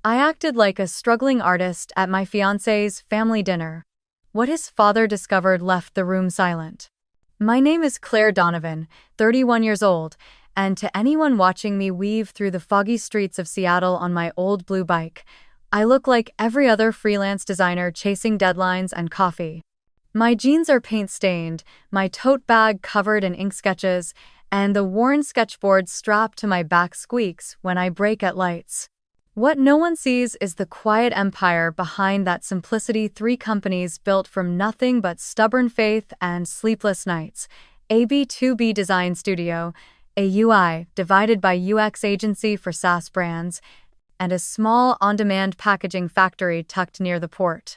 I acted like a struggling artist at my fiancé's family dinner. What his father discovered left the room silent. My name is Claire Donovan, 31 years old, and to anyone watching me weave through the foggy streets of Seattle on my old blue bike, I look like every other freelance designer chasing deadlines and coffee. My jeans are paint-stained, my tote bag covered in ink sketches, and the worn sketchboard strapped to my back squeaks when I brake at lights. What no one sees is the quiet empire behind that simplicity. 3 companies built from nothing but stubborn faith and sleepless nights. AB2B Design Studio, a UI divided by UX agency for SaaS brands, and a small on-demand packaging factory tucked near the port.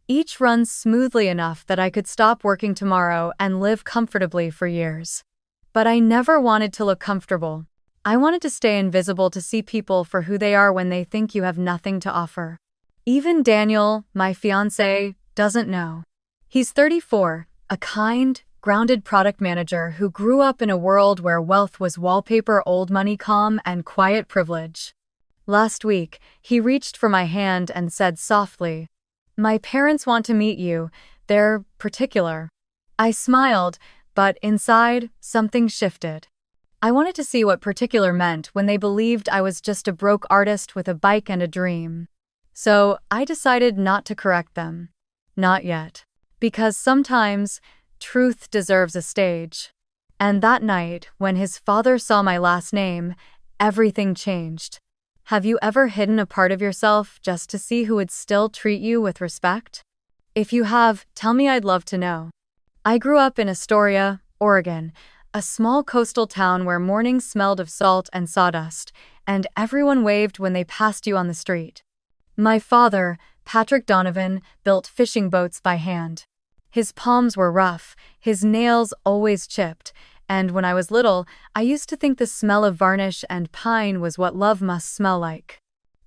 Each runs smoothly enough that I could stop working tomorrow and live comfortably for years. But I never wanted to look comfortable. I wanted to stay invisible, to see people for who they are when they think you have nothing to offer. Even Daniel, my fiancé, doesn't know. He's 34, a kind, grounded product manager who grew up in a world where wealth was wallpaper, old money, calm, and quiet privilege. Last week, he reached for my hand and said softly, "My parents want to meet you. They're particular." I smiled, but inside, something shifted. I wanted to see what particular meant when they believed I was just a broke artist with a bike and a dream. So I decided not to correct them. Not yet. Because sometimes, truth deserves a stage. And that night, when his father saw my last name, everything changed. Have you ever hidden a part of yourself just to see who would still treat you with respect? If you have, tell me, I'd love to know. I grew up in Astoria, Oregon, a small coastal town where mornings smelled of salt and sawdust, and everyone waved when they passed you on the street. My father, Patrick Donovan, built fishing boats by hand. His palms were rough, his nails always chipped, and when I was little, I used to think the smell of varnish and pine was what love must smell like.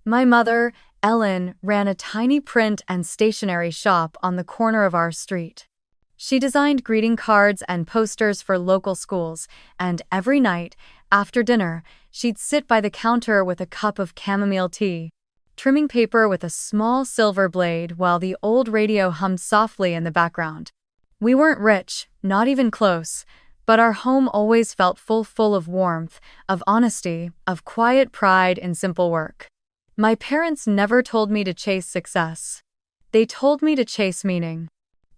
My mother, Ellen, ran a tiny print and stationery shop on the corner of our street. She designed greeting cards and posters for local schools, and every night, after dinner, she'd sit by the counter with a cup of chamomile tea, trimming paper with a small silver blade while the old radio hummed softly in the background. We weren't rich, not even close, but our home always felt full of warmth, of honesty, of quiet pride in simple work. My parents never told me to chase success. They told me to chase meaning.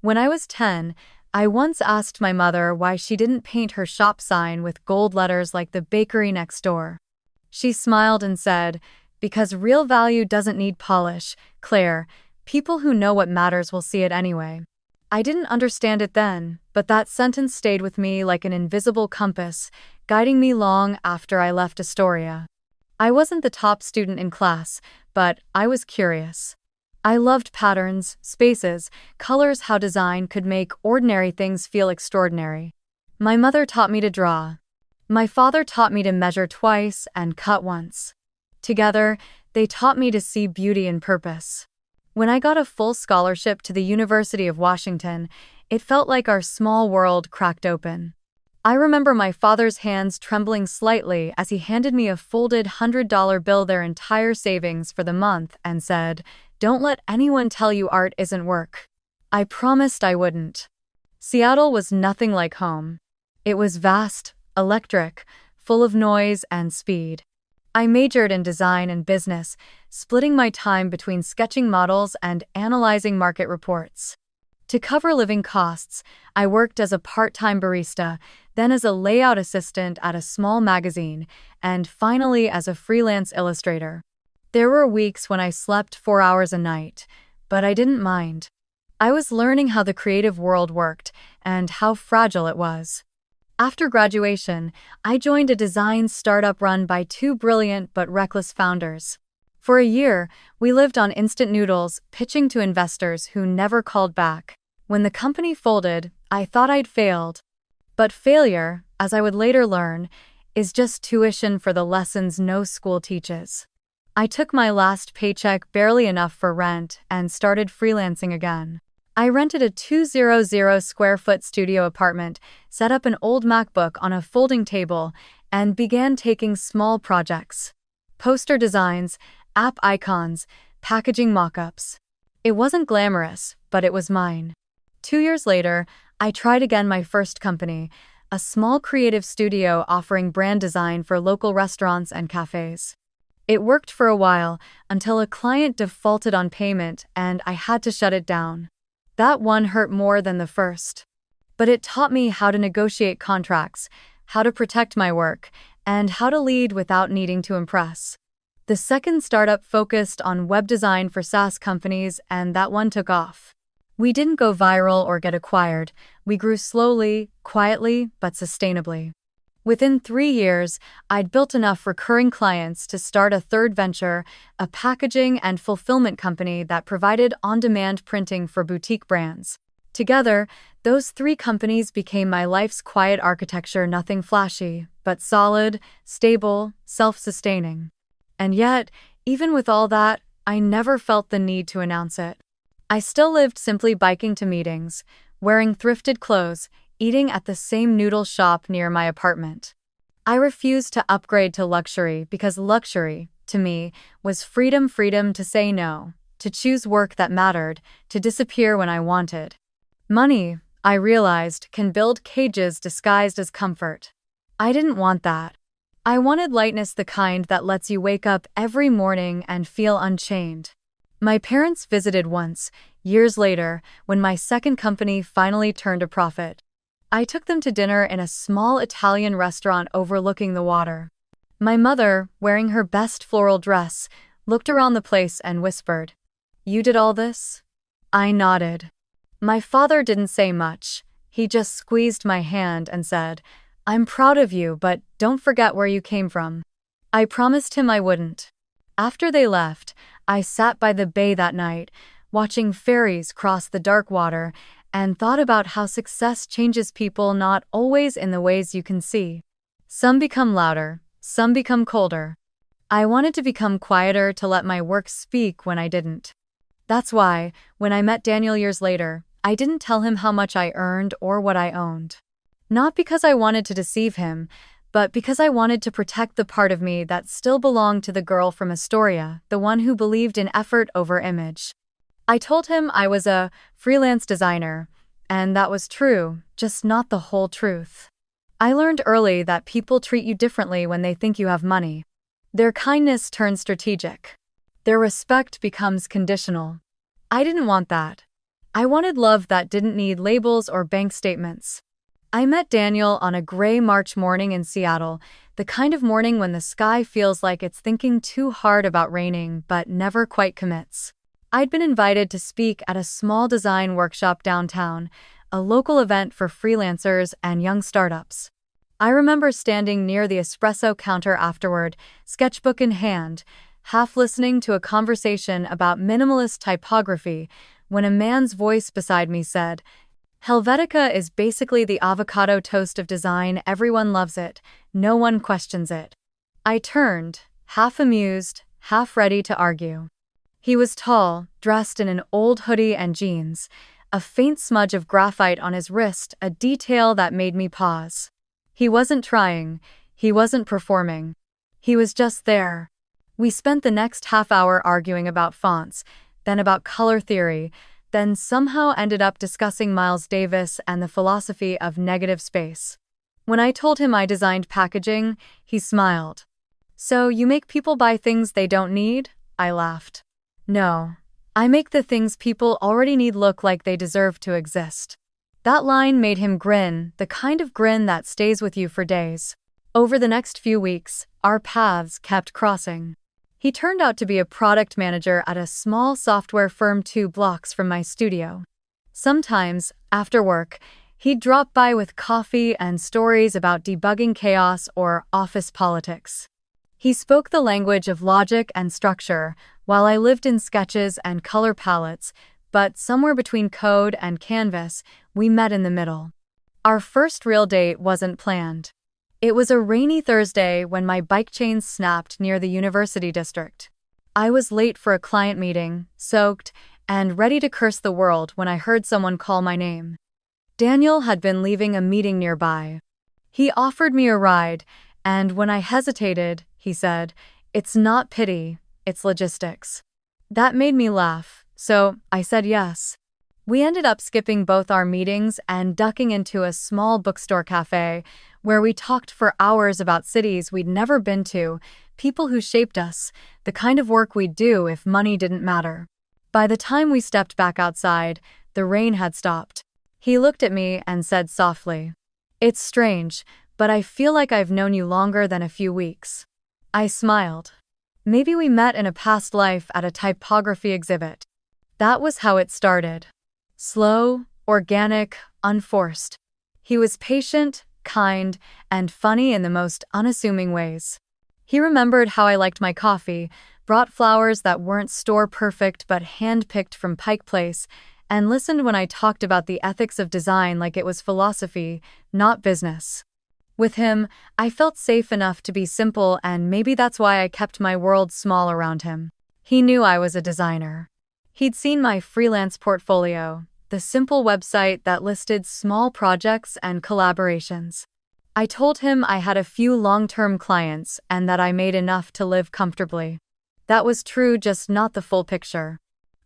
When I was 10, I once asked my mother why she didn't paint her shop sign with gold letters like the bakery next door. She smiled and said, "Because real value doesn't need polish, Claire. People who know what matters will see it anyway." I didn't understand it then, but that sentence stayed with me like an invisible compass, guiding me long after I left Astoria. I wasn't the top student in class, but I was curious. I loved patterns, spaces, colors, how design could make ordinary things feel extraordinary. My mother taught me to draw. My father taught me to measure twice and cut once. Together, they taught me to see beauty in purpose. When I got a full scholarship to the University of Washington, it felt like our small world cracked open. I remember my father's hands trembling slightly as he handed me a folded $100 bill, their entire savings for the month, and said, "Don't let anyone tell you art isn't work." I promised I wouldn't. Seattle was nothing like home. It was vast, electric, full of noise and speed. I majored in design and business, splitting my time between sketching models and analyzing market reports. To cover living costs, I worked as a part-time barista, then as a layout assistant at a small magazine, and finally as a freelance illustrator. There were weeks when I slept 4 hours a night, but I didn't mind. I was learning how the creative world worked and how fragile it was. After graduation, I joined a design startup run by 2 brilliant but reckless founders. For a year, we lived on instant noodles, pitching to investors who never called back. When the company folded, I thought I'd failed. But failure, as I would later learn, is just tuition for the lessons no school teaches. I took my last paycheck, barely enough for rent, and started freelancing again. I rented a 200 square foot studio apartment, set up an old MacBook on a folding table, and began taking small projects. Poster designs, app icons, packaging mock-ups. It wasn't glamorous, but it was mine. 2 years later, I tried again my first company, a small creative studio offering brand design for local restaurants and cafes. It worked for a while until a client defaulted on payment and I had to shut it down. That one hurt more than the first. But it taught me how to negotiate contracts, how to protect my work, and how to lead without needing to impress. The second startup focused on web design for SaaS companies, and that one took off. We didn't go viral or get acquired. We grew slowly, quietly, but sustainably. Within 3 years, I'd built enough recurring clients to start a third venture, a packaging and fulfillment company that provided on-demand printing for boutique brands. Together, those 3 companies became my life's quiet architecture, nothing flashy, but solid, stable, self-sustaining. And yet, even with all that, I never felt the need to announce it. I still lived simply biking to meetings, wearing thrifted clothes, eating at the same noodle shop near my apartment. I refused to upgrade to luxury because luxury, to me, was freedom to say no, to choose work that mattered, to disappear when I wanted. Money, I realized, can build cages disguised as comfort. I didn't want that. I wanted lightness, the kind that lets you wake up every morning and feel unchained. My parents visited once, years later, when my second company finally turned a profit. I took them to dinner in a small Italian restaurant overlooking the water. My mother, wearing her best floral dress, looked around the place and whispered, "You did all this?" I nodded. My father didn't say much. He just squeezed my hand and said, "I'm proud of you, but don't forget where you came from." I promised him I wouldn't. After they left, I sat by the bay that night, watching ferries cross the dark water, and thought about how success changes people, not always in the ways you can see. Some become louder, some become colder. I wanted to become quieter, to let my work speak when I didn't. That's why, when I met Daniel years later, I didn't tell him how much I earned or what I owned. Not because I wanted to deceive him, but because I wanted to protect the part of me that still belonged to the girl from Astoria, the one who believed in effort over image. I told him I was a freelance designer, and that was true, just not the whole truth. I learned early that people treat you differently when they think you have money. Their kindness turns strategic. Their respect becomes conditional. I didn't want that. I wanted love that didn't need labels or bank statements. I met Daniel on a gray March morning in Seattle, the kind of morning when the sky feels like it's thinking too hard about raining but never quite commits. I'd been invited to speak at a small design workshop downtown, a local event for freelancers and young startups. I remember standing near the espresso counter afterward, sketchbook in hand, half listening to a conversation about minimalist typography, when a man's voice beside me said, "Helvetica is basically the avocado toast of design. Everyone loves it. No one questions it." I turned, half amused, half ready to argue. He was tall, dressed in an old hoodie and jeans, a faint smudge of graphite on his wrist, a detail that made me pause. He wasn't trying. He wasn't performing. He was just there. We spent the next half hour arguing about fonts, then about color theory, then somehow ended up discussing Miles Davis and the philosophy of negative space. When I told him I designed packaging, he smiled. "So you make people buy things they don't need?" I laughed. "No. I make the things people already need look like they deserve to exist." That line made him grin, the kind of grin that stays with you for days. Over the next few weeks, our paths kept crossing. He turned out to be a product manager at a small software firm 2 blocks from my studio. Sometimes, after work, he'd drop by with coffee and stories about debugging chaos or office politics. He spoke the language of logic and structure, while I lived in sketches and color palettes, but somewhere between code and canvas, we met in the middle. Our first real date wasn't planned. It was a rainy Thursday when my bike chains snapped near the University District. I was late for a client meeting, soaked, and ready to curse the world when I heard someone call my name. Daniel had been leaving a meeting nearby. He offered me a ride, and when I hesitated, he said, "It's not pity, it's logistics. That made me laugh, so I said yes. We ended up skipping both our meetings and ducking into a small bookstore cafe where we talked for hours about cities we'd never been to, people who shaped us, the kind of work we'd do if money didn't matter. By the time we stepped back outside, the rain had stopped. He looked at me and said softly, "It's strange, but I feel like I've known you longer than a few weeks." I smiled. Maybe we met in a past life at a typography exhibit. That was how it started. Slow, organic, unforced. He was patient, kind, and funny in the most unassuming ways. He remembered how I liked my coffee, brought flowers that weren't store-perfect but hand-picked from Pike Place, and listened when I talked about the ethics of design like it was philosophy, not business. With him, I felt safe enough to be simple, and maybe that's why I kept my world small around him. He knew I was a designer. He'd seen my freelance portfolio, the simple website that listed small projects and collaborations. I told him I had a few long-term clients and that I made enough to live comfortably. That was true, just not the full picture.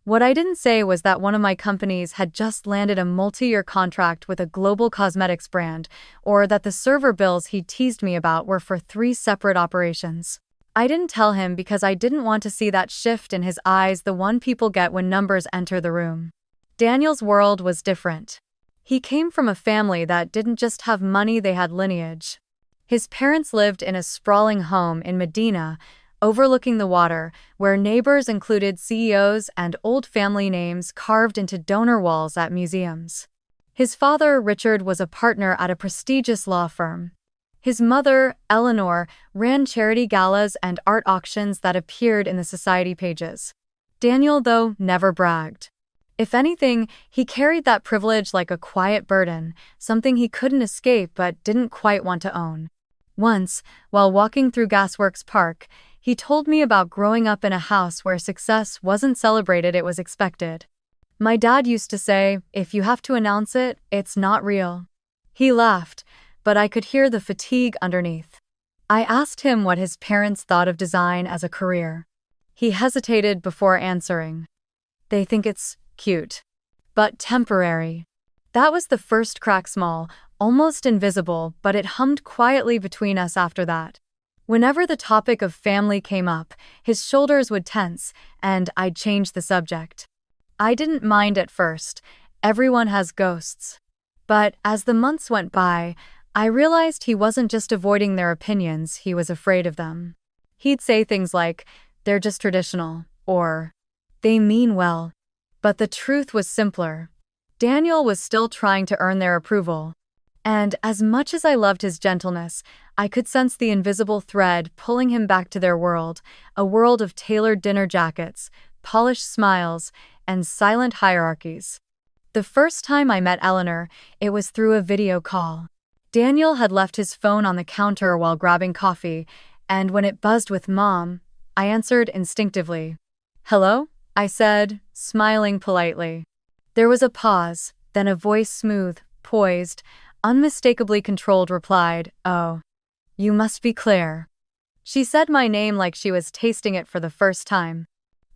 What I didn't say was that one of my companies had just landed a multi-year contract with a global cosmetics brand, or that the server bills he teased me about were for 3 separate operations. I didn't tell him because I didn't want to see that shift in his eyes, the one people get when numbers enter the room. Daniel's world was different. He came from a family that didn't just have money, they had lineage. His parents lived in a sprawling home in Medina, overlooking the water, where neighbors included CEOs and old family names carved into donor walls at museums. His father, Richard, was a partner at a prestigious law firm. His mother, Eleanor, ran charity galas and art auctions that appeared in the society pages. Daniel, though, never bragged. If anything, he carried that privilege like a quiet burden, something he couldn't escape but didn't quite want to own. Once, while walking through Gasworks Park, he told me about growing up in a house where success wasn't celebrated, it was expected. My dad used to say, "If you have to announce it, it's not real." He laughed, but I could hear the fatigue underneath. I asked him what his parents thought of design as a career. He hesitated before answering. "They think it's cute, but temporary." That was the first crack, small, almost invisible, but it hummed quietly between us after that. Whenever the topic of family came up, his shoulders would tense, and I'd change the subject. I didn't mind at first. Everyone has ghosts. But as the months went by, I realized he wasn't just avoiding their opinions, he was afraid of them. He'd say things like, "They're just traditional," or, "They mean well." But the truth was simpler. Daniel was still trying to earn their approval. And as much as I loved his gentleness, I could sense the invisible thread pulling him back to their world, a world of tailored dinner jackets, polished smiles, and silent hierarchies. The first time I met Eleanor, it was through a video call. Daniel had left his phone on the counter while grabbing coffee, and when it buzzed with Mom, I answered instinctively. "Hello?" I said, smiling politely. There was a pause, then a voice, smooth, poised, unmistakably controlled, replied, "Oh, you must be Claire." She said my name like she was tasting it for the first time.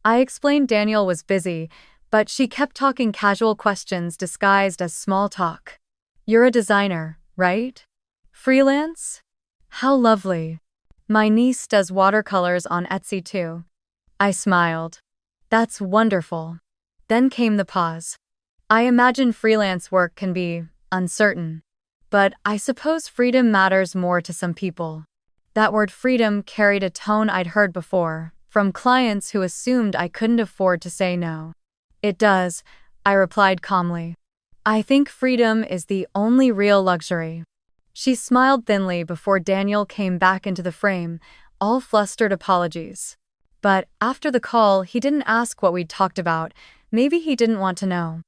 I explained Daniel was busy, but she kept talking, casual questions disguised as small talk. "You're a designer, right? Freelance? How lovely. My niece does watercolors on Etsy too." I smiled. "That's wonderful." Then came the pause. I imagine freelance work can be uncertain. But I suppose freedom matters more to some people. That word freedom carried a tone I'd heard before, from clients who assumed I couldn't afford to say no. "It does," I replied calmly. "I think freedom is the only real luxury." She smiled thinly before Daniel came back into the frame, all flustered apologies. But after the call, he didn't ask what we'd talked about. Maybe he didn't want to know.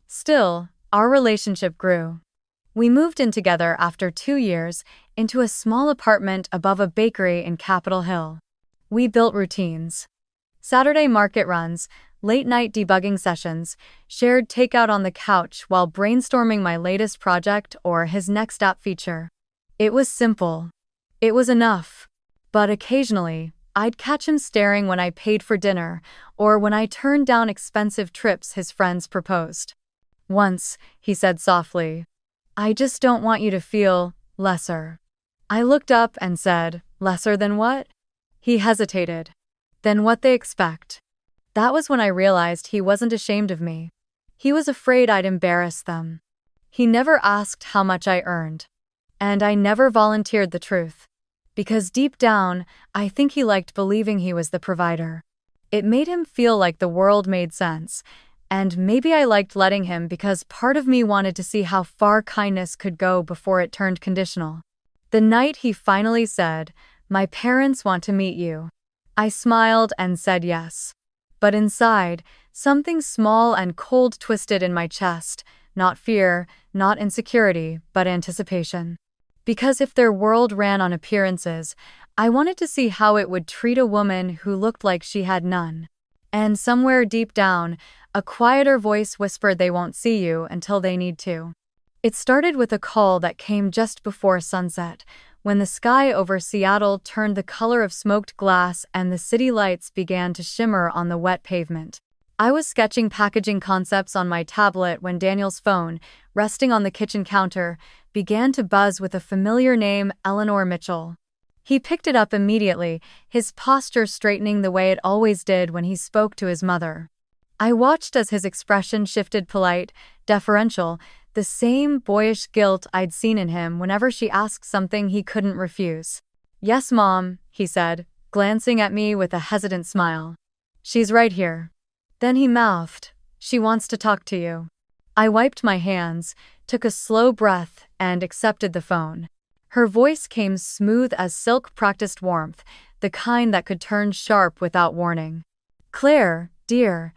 Still, our relationship grew. We moved in together after 2 years, into a small apartment above a bakery in Capitol Hill. We built routines. Saturday market runs, late-night debugging sessions, shared takeout on the couch while brainstorming my latest project or his next app feature. It was simple. It was enough. But occasionally, I'd catch him staring when I paid for dinner, or when I turned down expensive trips his friends proposed. Once, he said softly, "I just don't want you to feel lesser." I looked up and said, "Lesser than what?" He hesitated. "Than what they expect." That was when I realized he wasn't ashamed of me. He was afraid I'd embarrass them. He never asked how much I earned. And I never volunteered the truth. Because deep down, I think he liked believing he was the provider. It made him feel like the world made sense. And maybe I liked letting him because part of me wanted to see how far kindness could go before it turned conditional. The night he finally said, "My parents want to meet you," I smiled and said yes. But inside, something small and cold twisted in my chest, not fear, not insecurity, but anticipation. Because if their world ran on appearances, I wanted to see how it would treat a woman who looked like she had none. And somewhere deep down, a quieter voice whispered they won't see you until they need to. It started with a call that came just before sunset, when the sky over Seattle turned the color of smoked glass and the city lights began to shimmer on the wet pavement. I was sketching packaging concepts on my tablet when Daniel's phone, resting on the kitchen counter, began to buzz with a familiar name, Eleanor Mitchell. He picked it up immediately, his posture straightening the way it always did when he spoke to his mother. I watched as his expression shifted polite, deferential, the same boyish guilt I'd seen in him whenever she asked something he couldn't refuse. "Yes, Mom," he said, glancing at me with a hesitant smile. "She's right here." Then he mouthed, "She wants to talk to you." I wiped my hands, took a slow breath, and accepted the phone. Her voice came smooth as silk, practiced warmth, the kind that could turn sharp without warning. "Claire, dear,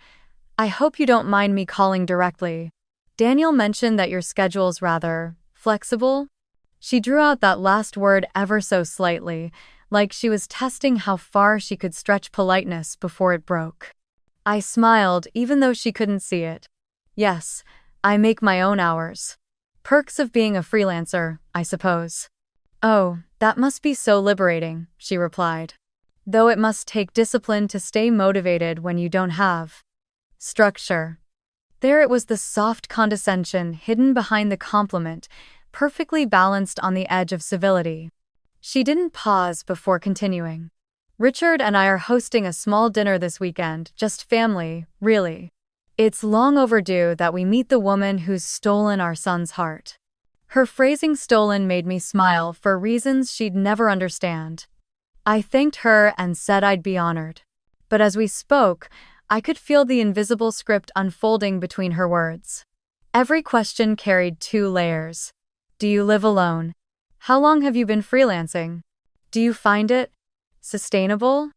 I hope you don't mind me calling directly. Daniel mentioned that your schedule's rather flexible." She drew out that last word ever so slightly, like she was testing how far she could stretch politeness before it broke. I smiled even though she couldn't see it. "Yes, I make my own hours. Perks of being a freelancer, I suppose." "Oh, that must be so liberating," she replied. "Though it must take discipline to stay motivated when you don't have structure." There it was, the soft condescension hidden behind the compliment, perfectly balanced on the edge of civility. She didn't pause before continuing. "Richard and I are hosting a small dinner this weekend, just family, really. It's long overdue that we meet the woman who's stolen our son's heart." Her phrasing, stolen, made me smile for reasons she'd never understand. I thanked her and said I'd be honored. But as we spoke, I could feel the invisible script unfolding between her words. Every question carried two layers. "Do you live alone? How long have you been freelancing? Do you find it sustainable?"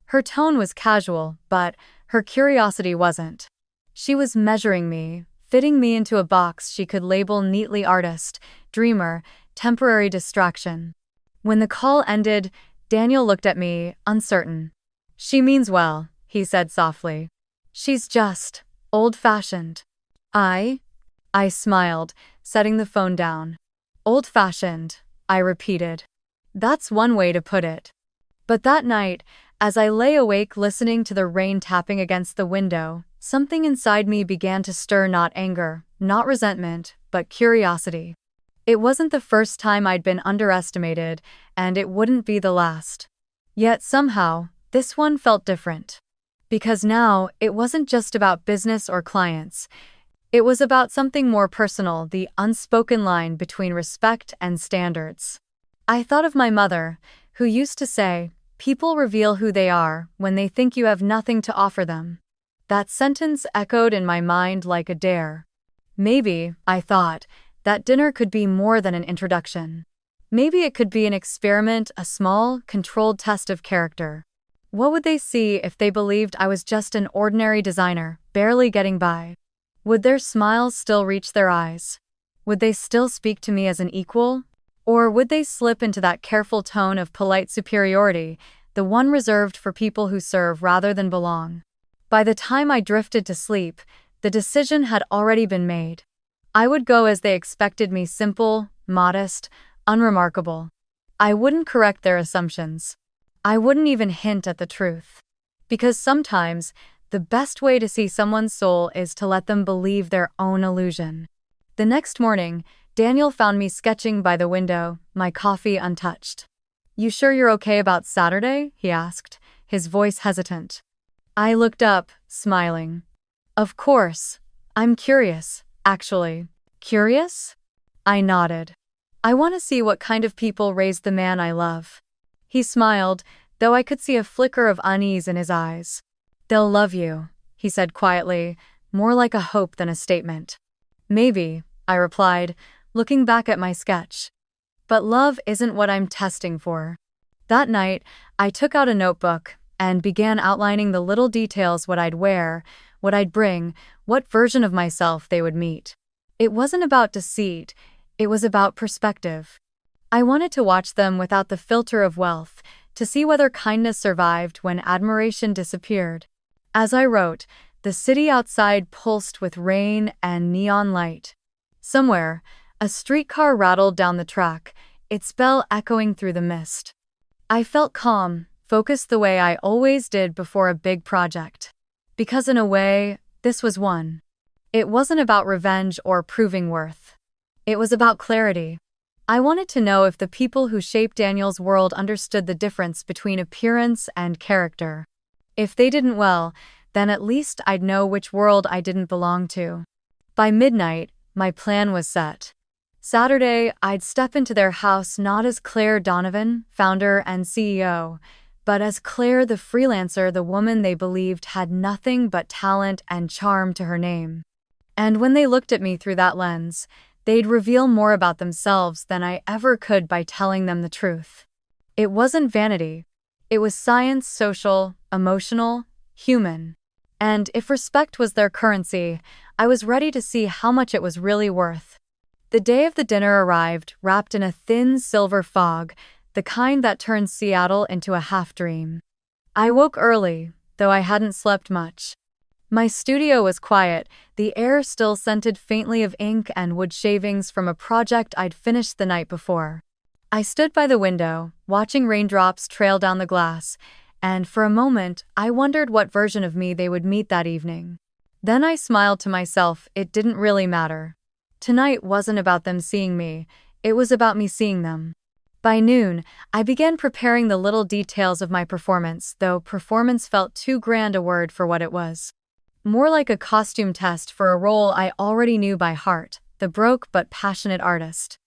Her tone was casual, but her curiosity wasn't. She was measuring me, fitting me into a box she could label neatly: artist, dreamer, temporary distraction. When the call ended, Daniel looked at me, uncertain. "She means well," he said softly. "She's just old-fashioned." I smiled, setting the phone down. "Old-fashioned," I repeated. "That's one way to put it." But that night, as I lay awake listening to the rain tapping against the window, something inside me began to stir, not anger, not resentment, but curiosity. It wasn't the first time I'd been underestimated, and it wouldn't be the last. Yet somehow, this one felt different. Because now, it wasn't just about business or clients. It was about something more personal, the unspoken line between respect and standards. I thought of my mother, who used to say, "People reveal who they are when they think you have nothing to offer them." That sentence echoed in my mind like a dare. Maybe, I thought, that dinner could be more than an introduction. Maybe it could be an experiment, a small, controlled test of character. What would they see if they believed I was just an ordinary designer, barely getting by? Would their smiles still reach their eyes? Would they still speak to me as an equal? Or would they slip into that careful tone of polite superiority, the one reserved for people who serve rather than belong? By the time I drifted to sleep, the decision had already been made. I would go as they expected me: simple, modest, unremarkable. I wouldn't correct their assumptions. I wouldn't even hint at the truth. Because sometimes, the best way to see someone's soul is to let them believe their own illusion. The next morning, Daniel found me sketching by the window, my coffee untouched. "You sure you're okay about Saturday?" he asked, his voice hesitant. I looked up, smiling. "Of course. I'm curious, actually." "Curious?" I nodded. "I want to see what kind of people raised the man I love." He smiled, though I could see a flicker of unease in his eyes. "They'll love you," he said quietly, more like a hope than a statement. "Maybe," I replied, looking back at my sketch. "But love isn't what I'm testing for." That night, I took out a notebook and began outlining the little details: what I'd wear, what I'd bring, what version of myself they would meet. It wasn't about deceit, it was about perspective. I wanted to watch them without the filter of wealth, to see whether kindness survived when admiration disappeared. As I wrote, the city outside pulsed with rain and neon light. Somewhere, a streetcar rattled down the track, its bell echoing through the mist. I felt calm, focused the way I always did before a big project. Because in a way, this was one. It wasn't about revenge or proving worth. It was about clarity. I wanted to know if the people who shaped Daniel's world understood the difference between appearance and character. If they didn't, well, then at least I'd know which world I didn't belong to. By midnight, my plan was set. Saturday, I'd step into their house not as Claire Donovan, founder and CEO, but as Claire the freelancer, the woman they believed had nothing but talent and charm to her name. And when they looked at me through that lens, they'd reveal more about themselves than I ever could by telling them the truth. It wasn't vanity. It was science, social, emotional, human. And if respect was their currency, I was ready to see how much it was really worth. The day of the dinner arrived, wrapped in a thin silver fog, the kind that turns Seattle into a half-dream. I woke early, though I hadn't slept much. My studio was quiet, the air still scented faintly of ink and wood shavings from a project I'd finished the night before. I stood by the window, watching raindrops trail down the glass, and for a moment I wondered what version of me they would meet that evening. Then I smiled to myself. It didn't really matter. Tonight wasn't about them seeing me, it was about me seeing them. By noon, I began preparing the little details of my performance, though performance felt too grand a word for what it was. More like a costume test for a role I already knew by heart, the broke but passionate artist.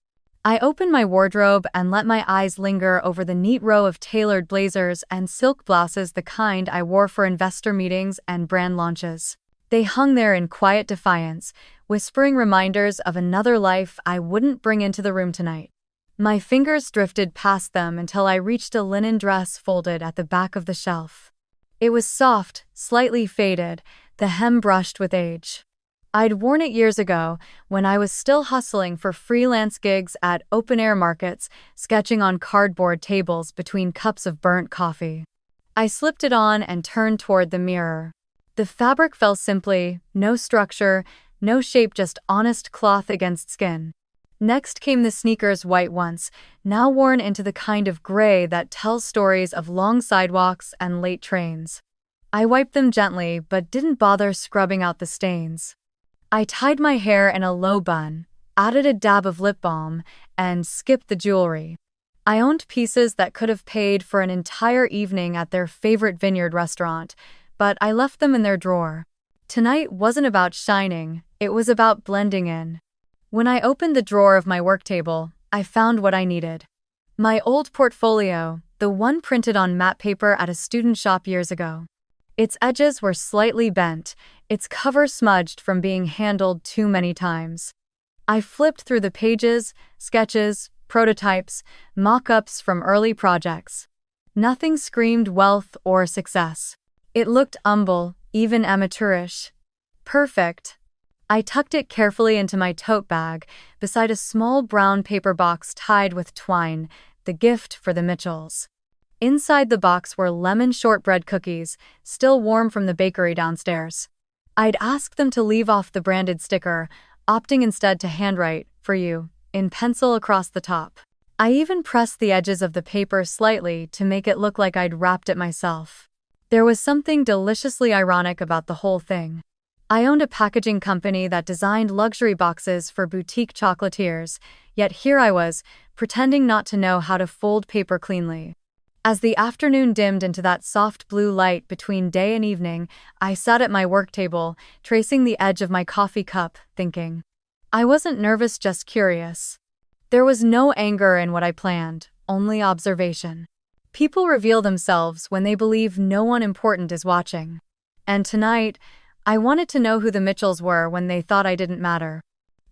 I opened my wardrobe and let my eyes linger over the neat row of tailored blazers and silk blouses, the kind I wore for investor meetings and brand launches. They hung there in quiet defiance, whispering reminders of another life I wouldn't bring into the room tonight. My fingers drifted past them until I reached a linen dress folded at the back of the shelf. It was soft, slightly faded, the hem brushed with age. I'd worn it years ago, when I was still hustling for freelance gigs at open-air markets, sketching on cardboard tables between cups of burnt coffee. I slipped it on and turned toward the mirror. The fabric fell simply, no structure, no shape, just honest cloth against skin. Next came the sneakers, white once, now worn into the kind of gray that tells stories of long sidewalks and late trains. I wiped them gently but didn't bother scrubbing out the stains. I tied my hair in a low bun, added a dab of lip balm, and skipped the jewelry. I owned pieces that could have paid for an entire evening at their favorite vineyard restaurant, but I left them in their drawer. Tonight wasn't about shining, it was about blending in. When I opened the drawer of my work table, I found what I needed. My old portfolio, the one printed on matte paper at a student shop years ago. Its edges were slightly bent, its cover smudged from being handled too many times. I flipped through the pages, sketches, prototypes, mock-ups from early projects. Nothing screamed wealth or success. It looked humble, even amateurish. Perfect. I tucked it carefully into my tote bag, beside a small brown paper box tied with twine, the gift for the Mitchells. Inside the box were lemon shortbread cookies, still warm from the bakery downstairs. I'd asked them to leave off the branded sticker, opting instead to handwrite, "For you," in pencil across the top. I even pressed the edges of the paper slightly to make it look like I'd wrapped it myself. There was something deliciously ironic about the whole thing. I owned a packaging company that designed luxury boxes for boutique chocolatiers, yet here I was, pretending not to know how to fold paper cleanly. As the afternoon dimmed into that soft blue light between day and evening, I sat at my work table, tracing the edge of my coffee cup, thinking. I wasn't nervous, just curious. There was no anger in what I planned, only observation. People reveal themselves when they believe no one important is watching. And tonight, I wanted to know who the Mitchells were when they thought I didn't matter.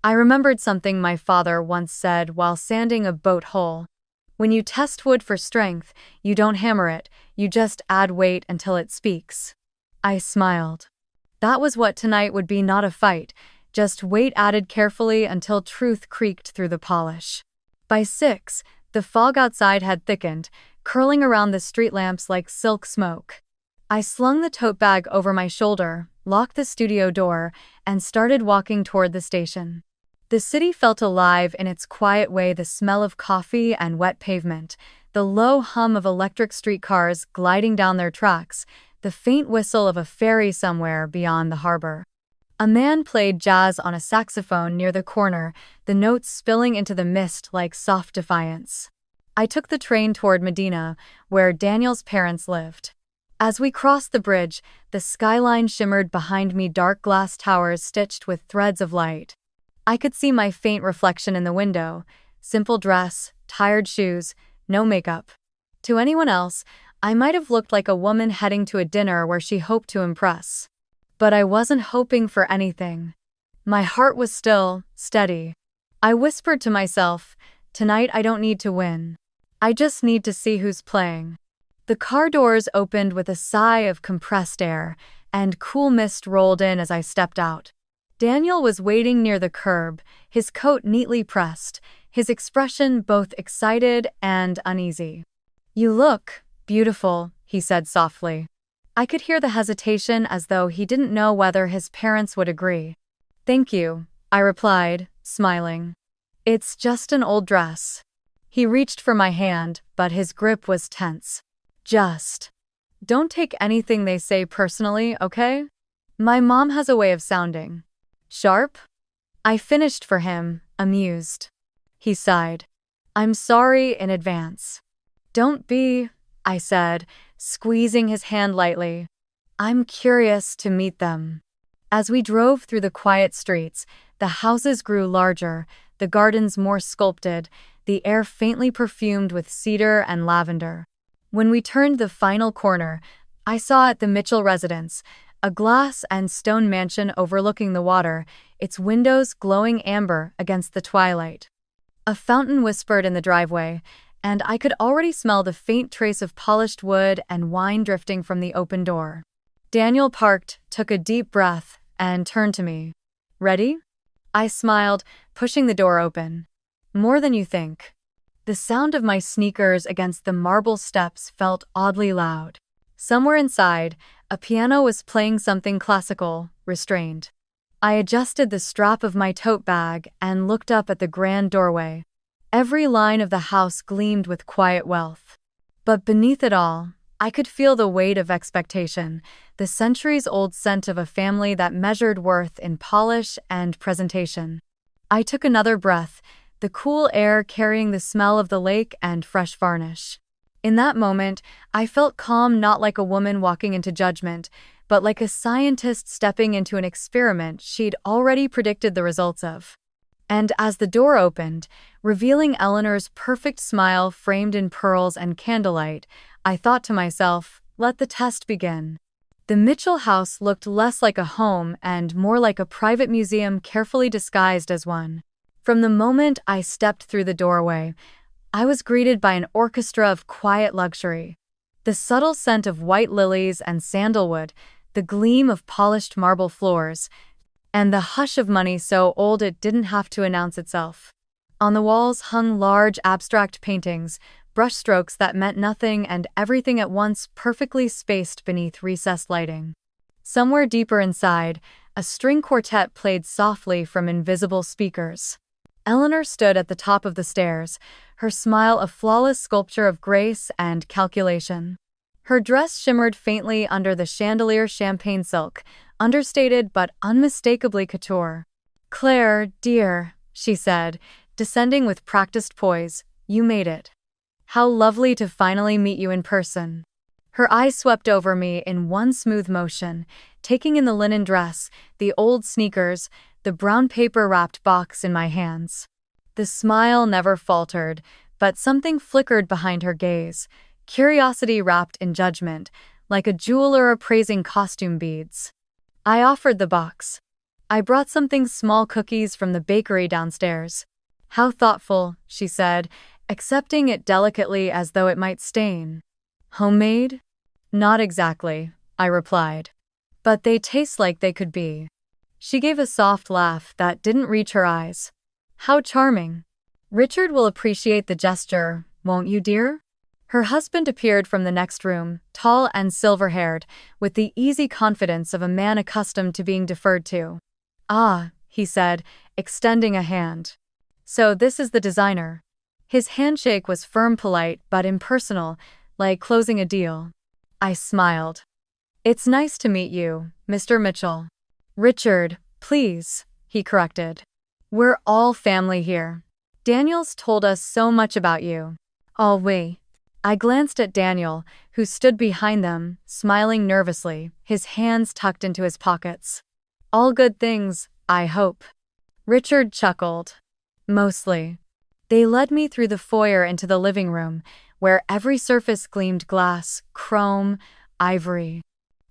I remembered something my father once said while sanding a boat hull. When you test wood for strength, you don't hammer it, you just add weight until it speaks. I smiled. That was what tonight would be, not a fight, just weight added carefully until truth creaked through the polish. By 6, the fog outside had thickened, curling around the street lamps like silk smoke. I slung the tote bag over my shoulder, locked the studio door, and started walking toward the station. The city felt alive in its quiet way, the smell of coffee and wet pavement, the low hum of electric streetcars gliding down their tracks, the faint whistle of a ferry somewhere beyond the harbor. A man played jazz on a saxophone near the corner, the notes spilling into the mist like soft defiance. I took the train toward Medina, where Daniel's parents lived. As we crossed the bridge, the skyline shimmered behind me, dark glass towers stitched with threads of light. I could see my faint reflection in the window, simple dress, tired shoes, no makeup. To anyone else, I might have looked like a woman heading to a dinner where she hoped to impress. But I wasn't hoping for anything. My heart was still, steady. I whispered to myself, tonight I don't need to win. I just need to see who's playing. The car doors opened with a sigh of compressed air, and cool mist rolled in as I stepped out. Daniel was waiting near the curb, his coat neatly pressed, his expression both excited and uneasy. "You look beautiful," he said softly. I could hear the hesitation, as though he didn't know whether his parents would agree. "Thank you," I replied, smiling. "It's just an old dress." He reached for my hand, but his grip was tense. "Just don't take anything they say personally, okay? My mom has a way of sounding sharp." I finished for him, amused. He sighed. "I'm sorry in advance." "Don't be," I said, squeezing his hand lightly. "I'm curious to meet them." As we drove through the quiet streets, the houses grew larger, the gardens more sculpted, the air faintly perfumed with cedar and lavender. When we turned the final corner, I saw at the Mitchell residence, a glass and stone mansion overlooking the water, its windows glowing amber against the twilight. A fountain whispered in the driveway, and I could already smell the faint trace of polished wood and wine drifting from the open door. Daniel parked, took a deep breath, and turned to me. "Ready?" I smiled, pushing the door open. "More than you think." The sound of my sneakers against the marble steps felt oddly loud. Somewhere inside, a piano was playing something classical, restrained. I adjusted the strap of my tote bag and looked up at the grand doorway. Every line of the house gleamed with quiet wealth. But beneath it all, I could feel the weight of expectation, the centuries-old scent of a family that measured worth in polish and presentation. I took another breath, the cool air carrying the smell of the lake and fresh varnish. In that moment, I felt calm, not like a woman walking into judgment, but like a scientist stepping into an experiment she'd already predicted the results of. And as the door opened, revealing Eleanor's perfect smile framed in pearls and candlelight, I thought to myself, let the test begin. The Mitchell house looked less like a home and more like a private museum carefully disguised as one. From the moment I stepped through the doorway, I was greeted by an orchestra of quiet luxury. The subtle scent of white lilies and sandalwood, the gleam of polished marble floors, and the hush of money so old it didn't have to announce itself. On the walls hung large abstract paintings, brushstrokes that meant nothing and everything at once perfectly spaced beneath recessed lighting. Somewhere deeper inside, a string quartet played softly from invisible speakers. Eleanor stood at the top of the stairs, her smile a flawless sculpture of grace and calculation. Her dress shimmered faintly under the chandelier champagne silk, understated but unmistakably couture. "Claire, dear," she said, descending with practiced poise, "you made it. How lovely to finally meet you in person." Her eyes swept over me in one smooth motion, taking in the linen dress, the old sneakers, the brown paper-wrapped box in my hands. The smile never faltered, but something flickered behind her gaze, curiosity wrapped in judgment, like a jeweler appraising costume beads. I offered the box. "I brought something small cookies from the bakery downstairs." "How thoughtful," she said, accepting it delicately as though it might stain. "Homemade?" "Not exactly," I replied. "But they taste like they could be." She gave a soft laugh that didn't reach her eyes. "How charming. Richard will appreciate the gesture, won't you, dear?" Her husband appeared from the next room, tall and silver-haired, with the easy confidence of a man accustomed to being deferred to. "Ah," he said, extending a hand. "So this is the designer." His handshake was firm, polite, but impersonal, like closing a deal. I smiled. "It's nice to meet you, Mr. Mitchell." "Richard, please," he corrected. "We're all family here. Daniel's told us so much about you." "Oh, wait." I glanced at Daniel, who stood behind them, smiling nervously, his hands tucked into his pockets. "All good things, I hope." Richard chuckled. "Mostly." They led me through the foyer into the living room, where every surface gleamed glass, chrome, ivory.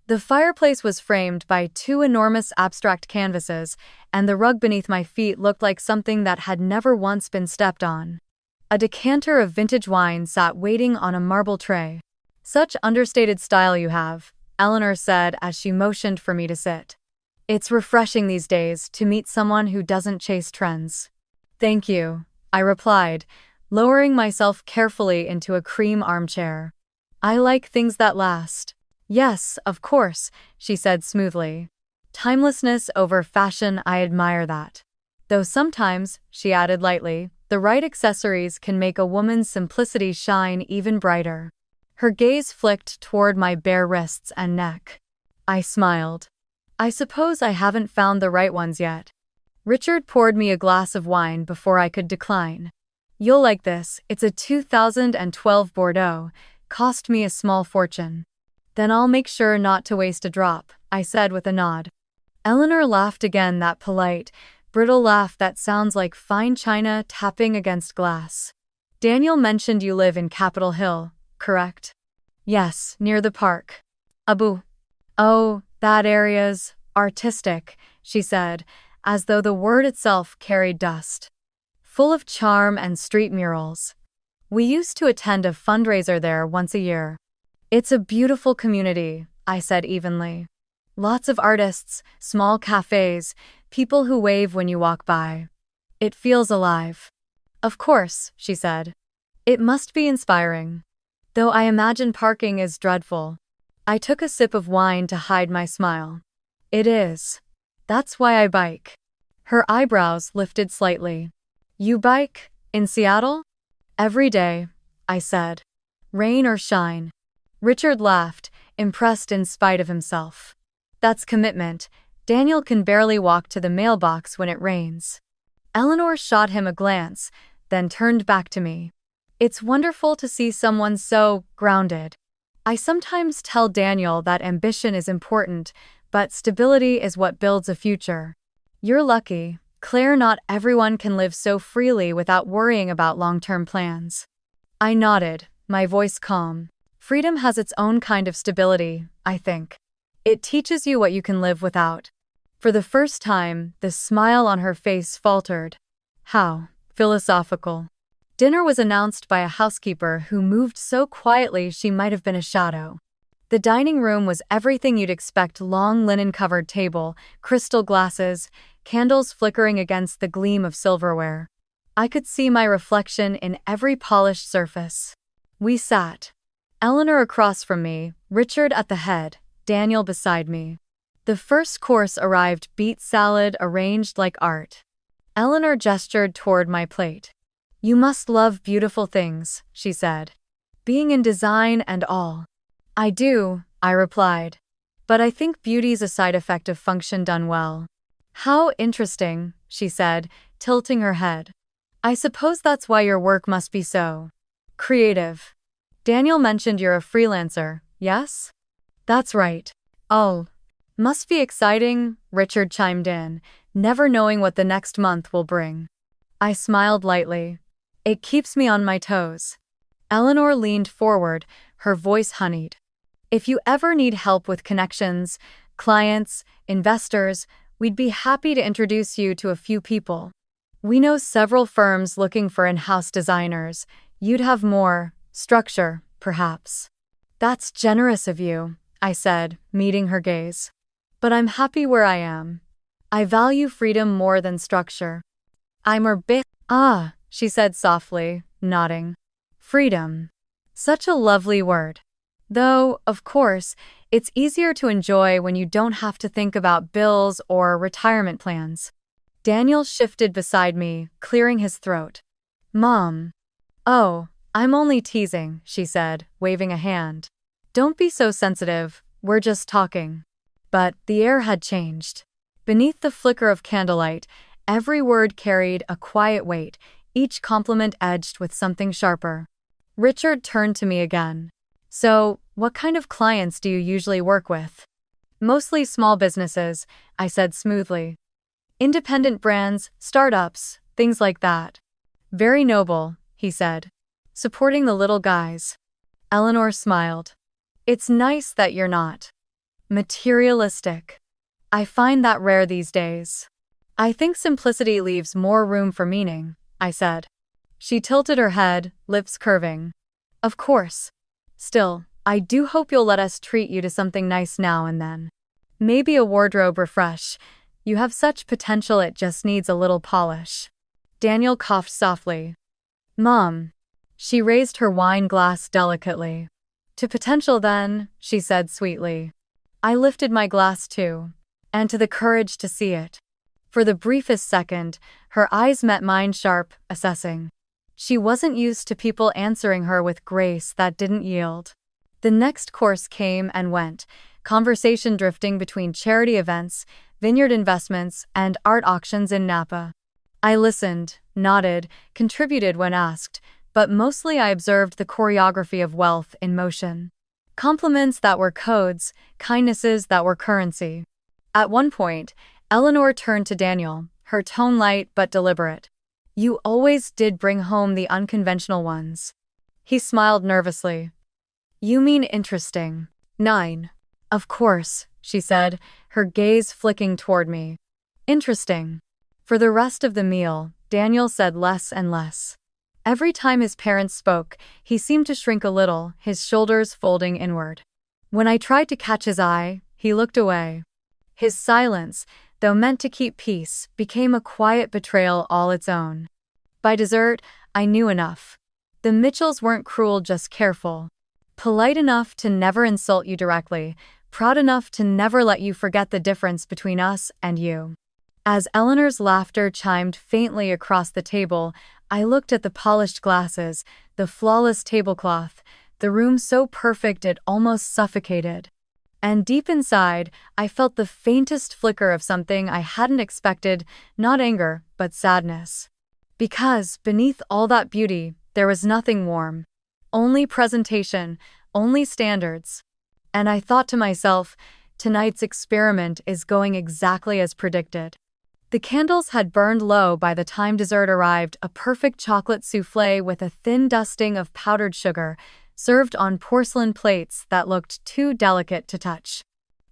The fireplace was framed by two enormous abstract canvases, and the rug beneath my feet looked like something that had never once been stepped on. A decanter of vintage wine sat waiting on a marble tray. "Such understated style you have," Eleanor said as she motioned for me to sit. "It's refreshing these days to meet someone who doesn't chase trends." "Thank you," I replied, lowering myself carefully into a cream armchair. "I like things that last." "Yes, of course," she said smoothly. "Timelessness over fashion, I admire that. Though sometimes," she added lightly, "the right accessories can make a woman's simplicity shine even brighter." Her gaze flicked toward my bare wrists and neck. I smiled. "I suppose I haven't found the right ones yet." Richard poured me a glass of wine before I could decline. "You'll like this, it's a 2012 Bordeaux, cost me a small fortune." "Then I'll make sure not to waste a drop," I said with a nod. Eleanor laughed again, that polite, brittle laugh that sounds like fine china tapping against glass. "Daniel mentioned you live in Capitol Hill, correct?" "Yes, near the park." "Abu." "Oh, that area's artistic," she said, as though the word itself carried dust. "Full of charm and street murals. We used to attend a fundraiser there once a year." "It's a beautiful community," I said evenly. "Lots of artists, small cafes, people who wave when you walk by. It feels alive." "Of course," she said. "It must be inspiring. Though I imagine parking is dreadful." I took a sip of wine to hide my smile. "It is. That's why I bike." Her eyebrows lifted slightly. "You bike? In Seattle?" "Every day," I said. "Rain or shine." Richard laughed, impressed in spite of himself. "That's commitment. Daniel can barely walk to the mailbox when it rains." Eleanor shot him a glance, then turned back to me. "It's wonderful to see someone so grounded. I sometimes tell Daniel that ambition is important, but stability is what builds a future." "You're lucky, Claire. Not everyone can live so freely without worrying about long-term plans." I nodded, my voice calm. "Freedom has its own kind of stability, I think. It teaches you what you can live without." For the first time, the smile on her face faltered. How philosophical. Dinner was announced by a housekeeper who moved so quietly she might have been a shadow. The dining room was everything you'd expect: long linen-covered table, crystal glasses, candles flickering against the gleam of silverware. I could see my reflection in every polished surface. We sat. Eleanor across from me, Richard at the head, Daniel beside me. The first course arrived: beet salad arranged like art. Eleanor gestured toward my plate. You must love beautiful things, she said. Being in design and all. I do, I replied. But I think beauty's a side effect of function done well. How interesting, she said, tilting her head. I suppose that's why your work must be so creative. Daniel mentioned you're a freelancer, yes? That's right. Oh, must be exciting, Richard chimed in, never knowing what the next month will bring. I smiled lightly. It keeps me on my toes. Eleanor leaned forward, her voice honeyed. If you ever need help with connections, clients, investors, we'd be happy to introduce you to a few people. We know several firms looking for in-house designers. You'd have more structure, perhaps. That's generous of you, I said, meeting her gaze. But I'm happy where I am. I value freedom more than structure. I'm a bit. Ah, she said softly, nodding. Freedom. Such a lovely word. Though, of course, it's easier to enjoy when you don't have to think about bills or retirement plans. Daniel shifted beside me, clearing his throat. Mom. Oh, I'm only teasing, she said, waving a hand. Don't be so sensitive, we're just talking. But the air had changed. Beneath the flicker of candlelight, every word carried a quiet weight, each compliment edged with something sharper. Richard turned to me again. So, what kind of clients do you usually work with? Mostly small businesses, I said smoothly. Independent brands, startups, things like that. Very noble, he said. Supporting the little guys. Eleanor smiled. It's nice that you're not materialistic. I find that rare these days. I think simplicity leaves more room for meaning, I said. She tilted her head, lips curving. Of course. Still, I do hope you'll let us treat you to something nice now and then. Maybe a wardrobe refresh. You have such potential, it just needs a little polish. Daniel coughed softly. Mom. She raised her wine glass delicately. To potential then, she said sweetly. I lifted my glass too. And to the courage to see it. For the briefest second, her eyes met mine sharp, assessing. She wasn't used to people answering her with grace that didn't yield. The next course came and went, conversation drifting between charity events, vineyard investments, and art auctions in Napa. I listened, nodded, contributed when asked, but mostly I observed the choreography of wealth in motion. Compliments that were codes, kindnesses that were currency. At one point, Eleanor turned to Daniel, her tone light but deliberate. You always did bring home the unconventional ones. He smiled nervously. You mean interesting. 9. Of course, she said, her gaze flicking toward me. Interesting. For the rest of the meal, Daniel said less and less. Every time his parents spoke, he seemed to shrink a little, his shoulders folding inward. When I tried to catch his eye, he looked away. His silence, though meant to keep peace, became a quiet betrayal all its own. By dessert, I knew enough. The Mitchells weren't cruel, just careful. Polite enough to never insult you directly, proud enough to never let you forget the difference between us and you. As Eleanor's laughter chimed faintly across the table, I looked at the polished glasses, the flawless tablecloth, the room so perfect it almost suffocated. And deep inside, I felt the faintest flicker of something I hadn't expected, not anger, but sadness. Because, beneath all that beauty, there was nothing warm. Only presentation, only standards. And I thought to myself, tonight's experiment is going exactly as predicted. The candles had burned low by the time dessert arrived, a perfect chocolate souffle with a thin dusting of powdered sugar, served on porcelain plates that looked too delicate to touch.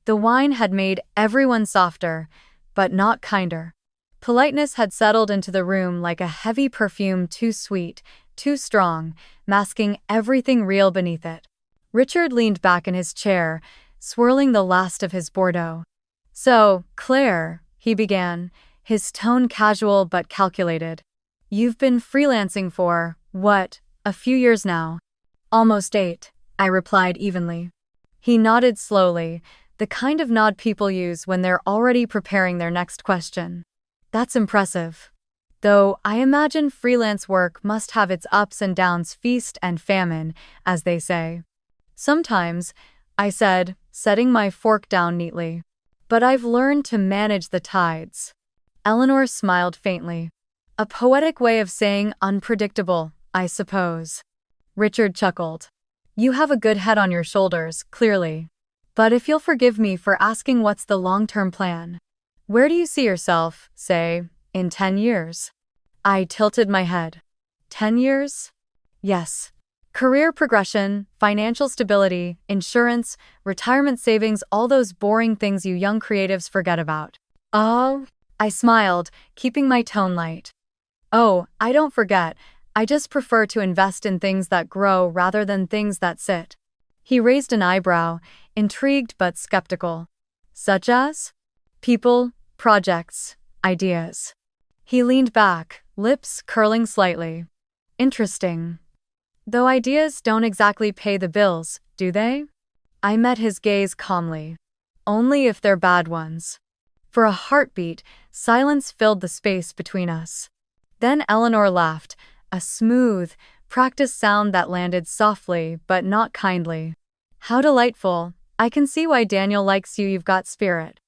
The wine had made everyone softer, but not kinder. Politeness had settled into the room like a heavy perfume, too sweet, too strong, masking everything real beneath it. Richard leaned back in his chair, swirling the last of his Bordeaux. So, Claire, he began, his tone casual but calculated. You've been freelancing for, what, a few years now? Almost 8, I replied evenly. He nodded slowly, the kind of nod people use when they're already preparing their next question. That's impressive. Though I imagine freelance work must have its ups and downs, feast and famine, as they say. Sometimes, I said, setting my fork down neatly. But I've learned to manage the tides. Eleanor smiled faintly. A poetic way of saying unpredictable, I suppose. Richard chuckled. You have a good head on your shoulders, clearly. But if you'll forgive me for asking, what's the long-term plan? Where do you see yourself, say, in 10 years? I tilted my head. 10 years? Yes. Career progression, financial stability, insurance, retirement savings, all those boring things you young creatives forget about. Oh, I smiled, keeping my tone light. Oh, I don't forget. I just prefer to invest in things that grow rather than things that sit. He raised an eyebrow, intrigued but skeptical. Such as? People, projects, ideas. He leaned back, lips curling slightly. Interesting. Though ideas don't exactly pay the bills, do they? I met his gaze calmly. Only if they're bad ones. For a heartbeat, silence filled the space between us. Then Eleanor laughed, a smooth, practiced sound that landed softly but not kindly. How delightful. I can see why Daniel likes you, you've got spirit.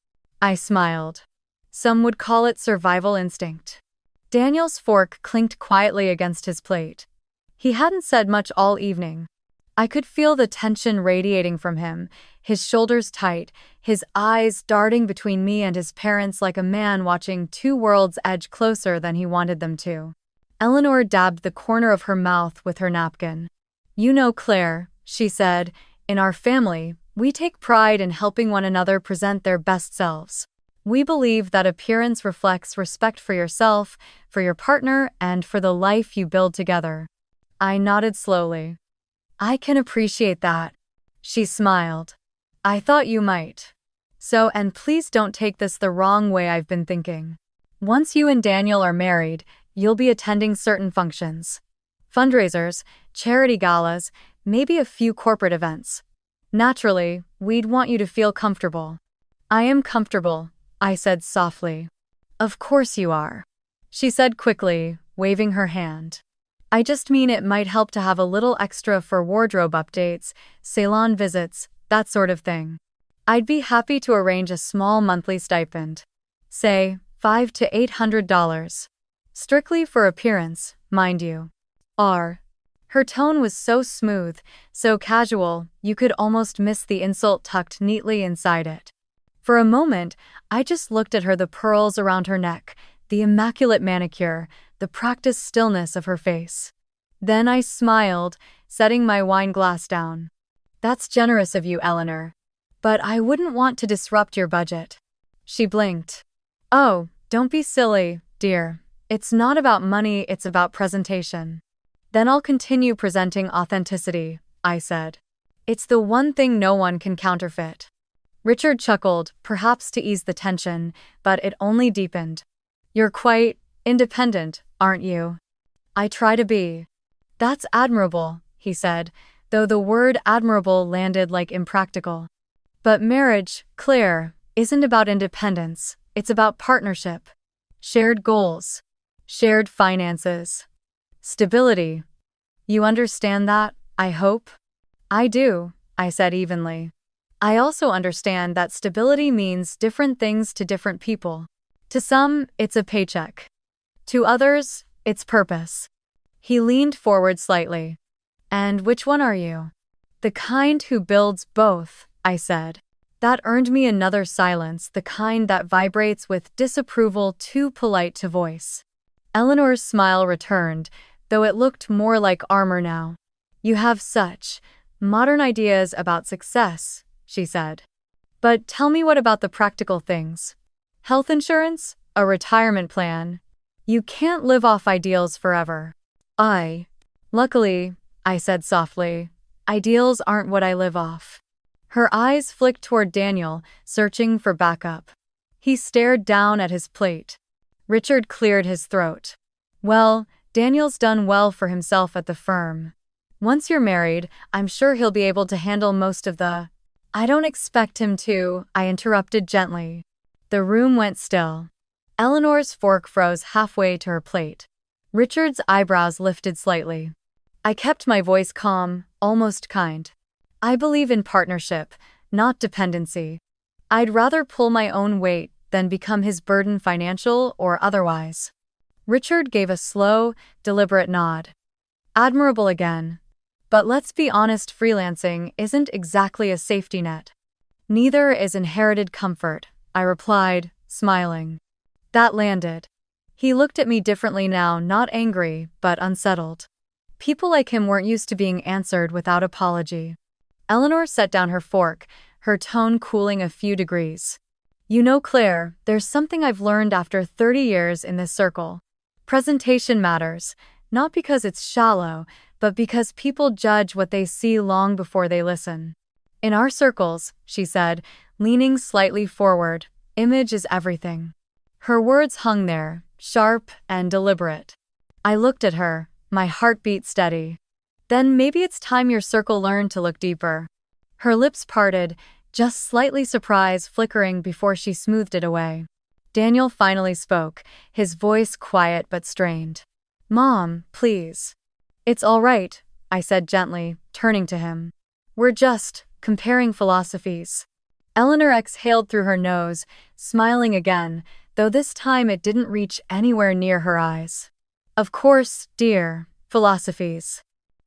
I smiled. Some would call it survival instinct. Daniel's fork clinked quietly against his plate. He hadn't said much all evening. I could feel the tension radiating from him, his shoulders tight, his eyes darting between me and his parents like a man watching two worlds edge closer than he wanted them to. Eleanor dabbed the corner of her mouth with her napkin. You know, Claire, she said, in our family, we take pride in helping one another present their best selves. We believe that appearance reflects respect for yourself, for your partner, and for the life you build together. I nodded slowly. I can appreciate that. She smiled. I thought you might. So, and please don't take this the wrong way, I've been thinking. Once you and Daniel are married, you'll be attending certain functions. Fundraisers, charity galas, maybe a few corporate events. Naturally, we'd want you to feel comfortable. I am comfortable, I said softly. Of course you are, she said quickly, waving her hand. I just mean it might help to have a little extra for wardrobe updates, salon visits, that sort of thing. I'd be happy to arrange a small monthly stipend. Say, $500 to $800. Strictly for appearance, mind you. Her tone was so smooth, so casual, you could almost miss the insult tucked neatly inside it. For a moment, I just looked at her, the pearls around her neck, the immaculate manicure, the practiced stillness of her face. Then I smiled, setting my wine glass down. That's generous of you, Eleanor. But I wouldn't want to disrupt your budget. She blinked. Oh, don't be silly, dear. It's not about money, it's about presentation. Then I'll continue presenting authenticity, I said. It's the one thing no one can counterfeit. Richard chuckled, perhaps to ease the tension, but it only deepened. You're quite independent, aren't you? I try to be. That's admirable, he said, though the word admirable landed like impractical. But marriage, Claire, isn't about independence, it's about partnership. Shared goals. Shared finances. Stability. You understand that, I hope? I do, I said evenly. I also understand that stability means different things to different people. To some, it's a paycheck. To others, it's purpose. He leaned forward slightly. And which one are you? The kind who builds both, I said. That earned me another silence, the kind that vibrates with disapproval too polite to voice. Eleanor's smile returned, though it looked more like armor now. You have such modern ideas about success, she said. But tell me, what about the practical things? Health insurance? A retirement plan? You can't live off ideals forever. Luckily, I said softly, ideals aren't what I live off. Her eyes flicked toward Daniel, searching for backup. He stared down at his plate. Richard cleared his throat. Well, Daniel's done well for himself at the firm. Once you're married, I'm sure he'll be able to handle most of the— I don't expect him to, I interrupted gently. The room went still. Eleanor's fork froze halfway to her plate. Richard's eyebrows lifted slightly. I kept my voice calm, almost kind. I believe in partnership, not dependency. I'd rather pull my own weight than become his burden, financial or otherwise. Richard gave a slow, deliberate nod. Admirable again. But let's be honest, freelancing isn't exactly a safety net. Neither is inherited comfort, I replied, smiling. That landed. He looked at me differently now, not angry, but unsettled. People like him weren't used to being answered without apology. Eleanor set down her fork, her tone cooling a few degrees. You know, Claire, there's something I've learned after 30 years in this circle. Presentation matters, not because it's shallow, but because people judge what they see long before they listen. In our circles, she said, leaning slightly forward, image is everything. Her words hung there, sharp and deliberate. I looked at her, my heartbeat steady. Then maybe it's time your circle learned to look deeper. Her lips parted, just slightly surprise flickering before she smoothed it away. Daniel finally spoke, his voice quiet but strained. Mom, please. It's all right, I said gently, turning to him. We're just comparing philosophies. Eleanor exhaled through her nose, smiling again, though this time it didn't reach anywhere near her eyes. Of course, dear, philosophies.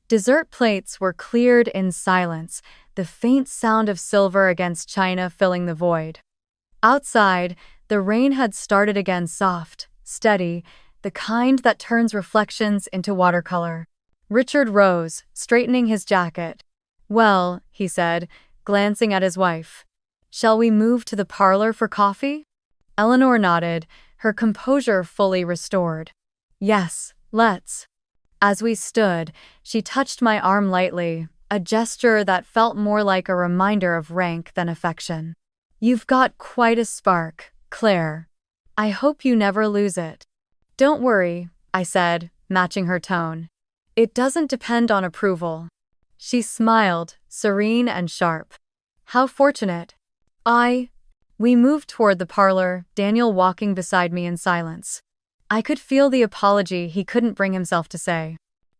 Dessert plates were cleared in silence, the faint sound of silver against china filling the void. Outside, the rain had started again, soft, steady, the kind that turns reflections into watercolor. Richard rose, straightening his jacket. Well, he said, glancing at his wife. Shall we move to the parlor for coffee? Eleanor nodded, her composure fully restored. Yes, let's. As we stood, she touched my arm lightly, a gesture that felt more like a reminder of rank than affection. You've got quite a spark, Claire. I hope you never lose it. Don't worry, I said, matching her tone. It doesn't depend on approval. She smiled, serene and sharp. How fortunate. We moved toward the parlor, Daniel walking beside me in silence. I could feel the apology he couldn't bring himself to say.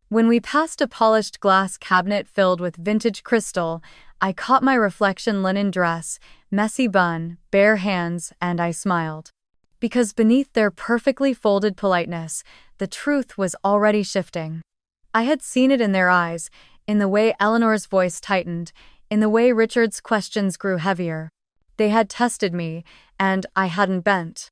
When we passed a polished glass cabinet filled with vintage crystal, I caught my reflection linen dress, messy bun, bare hands, and I smiled. Because beneath their perfectly folded politeness, the truth was already shifting. I had seen it in their eyes, in the way Eleanor's voice tightened, in the way Richard's questions grew heavier. They had tested me, and I hadn't bent.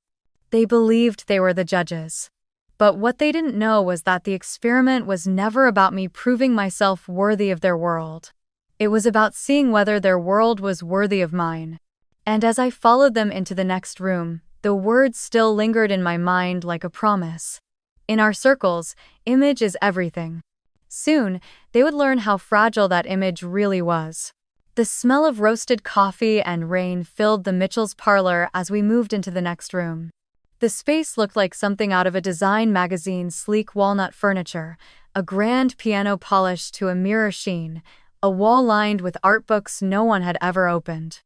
They believed they were the judges. But what they didn't know was that the experiment was never about me proving myself worthy of their world. It was about seeing whether their world was worthy of mine. And as I followed them into the next room, the words still lingered in my mind like a promise. In our circles, image is everything. Soon, they would learn how fragile that image really was. The smell of roasted coffee and rain filled the Mitchell's parlor as we moved into the next room. The space looked like something out of a design magazine's sleek walnut furniture, a grand piano polished to a mirror sheen, a wall lined with art books no one had ever opened.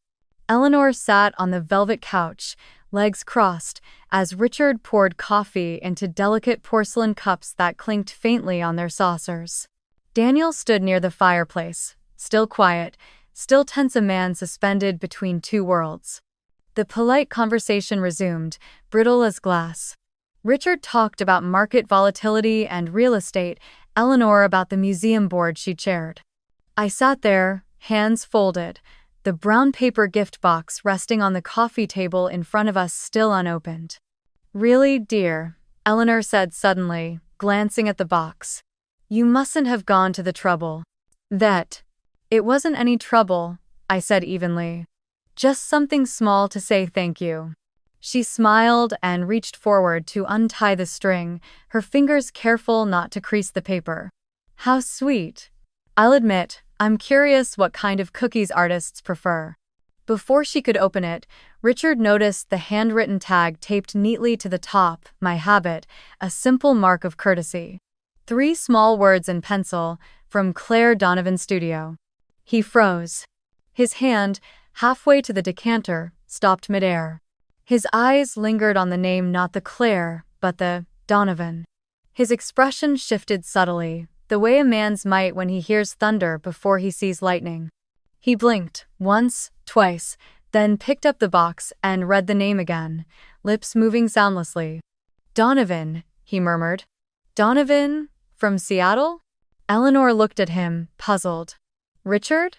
Eleanor sat on the velvet couch, legs crossed, as Richard poured coffee into delicate porcelain cups that clinked faintly on their saucers. Daniel stood near the fireplace, still quiet, still tense, a man suspended between two worlds. The polite conversation resumed, brittle as glass. Richard talked about market volatility and real estate, Eleanor about the museum board she chaired. I sat there, hands folded, the brown paper gift box resting on the coffee table in front of us still unopened. Really, dear, Eleanor said suddenly, glancing at the box. You mustn't have gone to the trouble. It wasn't any trouble, I said evenly. Just something small to say thank you. She smiled and reached forward to untie the string, her fingers careful not to crease the paper. How sweet. I'll admit, I'm curious what kind of cookies artists prefer. Before she could open it, Richard noticed the handwritten tag taped neatly to the top, my habit, a simple mark of courtesy. 3 small words in pencil, from Claire Donovan Studio. He froze. His hand, halfway to the decanter, stopped midair. His eyes lingered on the name, not the Claire, but the Donovan. His expression shifted subtly, the way a man's might when he hears thunder before he sees lightning. He blinked, once, twice, then picked up the box and read the name again, lips moving soundlessly. Donovan, he murmured. Donovan? From Seattle? Eleanor looked at him, puzzled. Richard?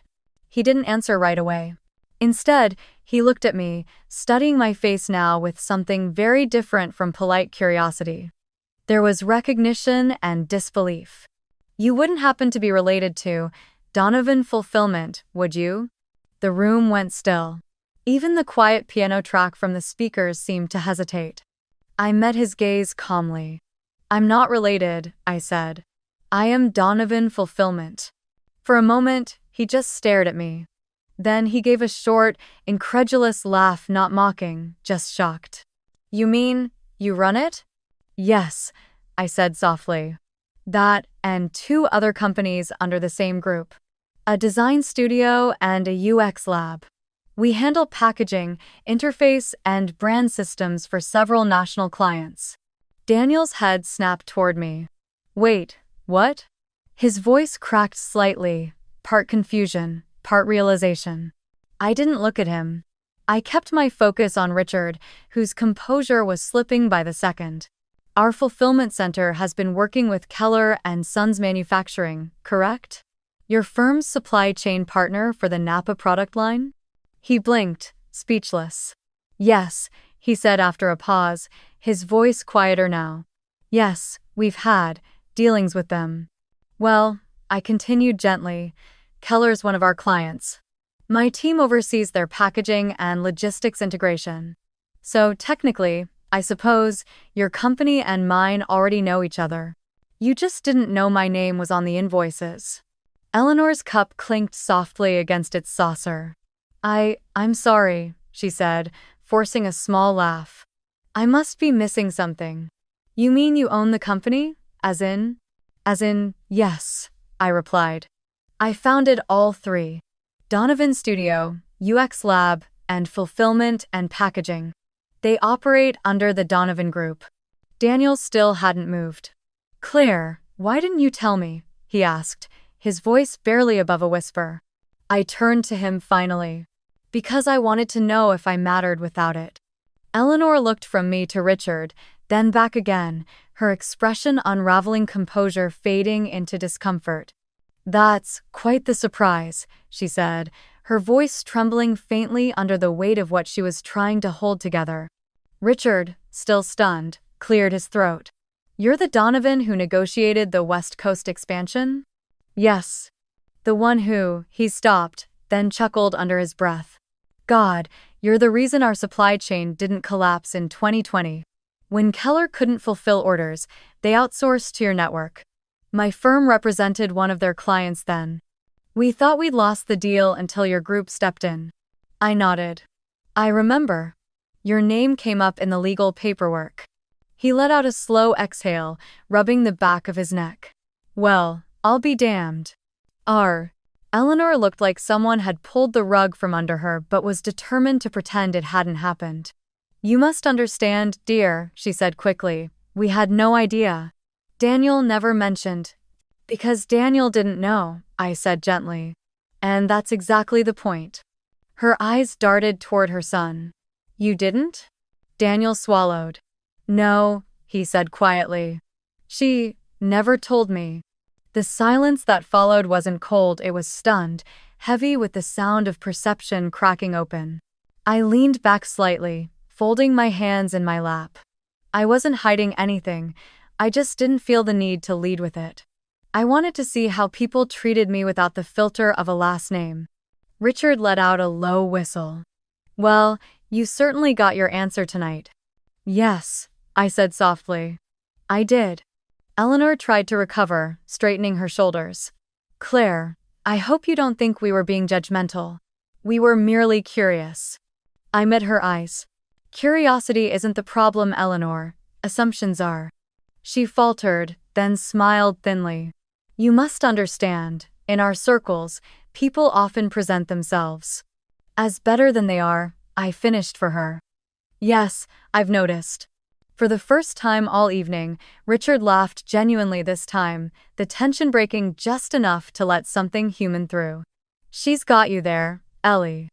He didn't answer right away. Instead, he looked at me, studying my face now with something very different from polite curiosity. There was recognition and disbelief. You wouldn't happen to be related to Donovan Fulfillment, would you? The room went still. Even the quiet piano track from the speakers seemed to hesitate. I met his gaze calmly. I'm not related, I said. I am Donovan Fulfillment. For a moment, he just stared at me. Then he gave a short, incredulous laugh, not mocking, just shocked. You mean, you run it? Yes, I said softly. That and 2 other companies under the same group. A design studio and a UX lab. We handle packaging, interface, and brand systems for several national clients. Daniel's head snapped toward me. Wait, what? His voice cracked slightly, part confusion, part realization. I didn't look at him. I kept my focus on Richard, whose composure was slipping by the second. Our fulfillment center has been working with Keller and Sons Manufacturing, correct? Your firm's supply chain partner for the Napa product line? He blinked, speechless. Yes, he said after a pause, his voice quieter now. Yes, we've had dealings with them. Well, I continued gently, Keller's one of our clients. My team oversees their packaging and logistics integration. So technically, I suppose, your company and mine already know each other. You just didn't know my name was on the invoices. Eleanor's cup clinked softly against its saucer. I'm sorry, she said, forcing a small laugh. I must be missing something. You mean you own the company? As in, yes, I replied. I founded all 3. Donovan Studio, UX Lab, and Fulfillment and Packaging. They operate under the Donovan Group. Daniel still hadn't moved. Claire, why didn't you tell me? He asked, his voice barely above a whisper. I turned to him finally. Because I wanted to know if I mattered without it. Eleanor looked from me to Richard, then back again, her expression unraveling, composure fading into discomfort. That's quite the surprise, she said, her voice trembling faintly under the weight of what she was trying to hold together. Richard, still stunned, cleared his throat. You're the Donovan who negotiated the West Coast expansion? Yes. The one who, he stopped, then chuckled under his breath. God, you're the reason our supply chain didn't collapse in 2020. When Keller couldn't fulfill orders, they outsourced to your network. My firm represented one of their clients then. We thought we'd lost the deal until your group stepped in. I nodded. I remember. Your name came up in the legal paperwork. He let out a slow exhale, rubbing the back of his neck. Well, I'll be damned. Eleanor looked like someone had pulled the rug from under her but was determined to pretend it hadn't happened. You must understand, dear, she said quickly. We had no idea. Daniel never mentioned. Because Daniel didn't know, I said gently. And that's exactly the point. Her eyes darted toward her son. You didn't? Daniel swallowed. No, he said quietly. She never told me. The silence that followed wasn't cold, it was stunned, heavy with the sound of perception cracking open. I leaned back slightly, folding my hands in my lap. I wasn't hiding anything, I just didn't feel the need to lead with it. I wanted to see how people treated me without the filter of a last name. Richard let out a low whistle. Well, you certainly got your answer tonight. Yes, I said softly. I did. Eleanor tried to recover, straightening her shoulders. Claire, I hope you don't think we were being judgmental. We were merely curious. I met her eyes. Curiosity isn't the problem, Eleanor. Assumptions are. She faltered, then smiled thinly. You must understand, in our circles, people often present themselves as better than they are, I finished for her. Yes, I've noticed. For the first time all evening, Richard laughed genuinely this time, the tension breaking just enough to let something human through. She's got you there, Ellie.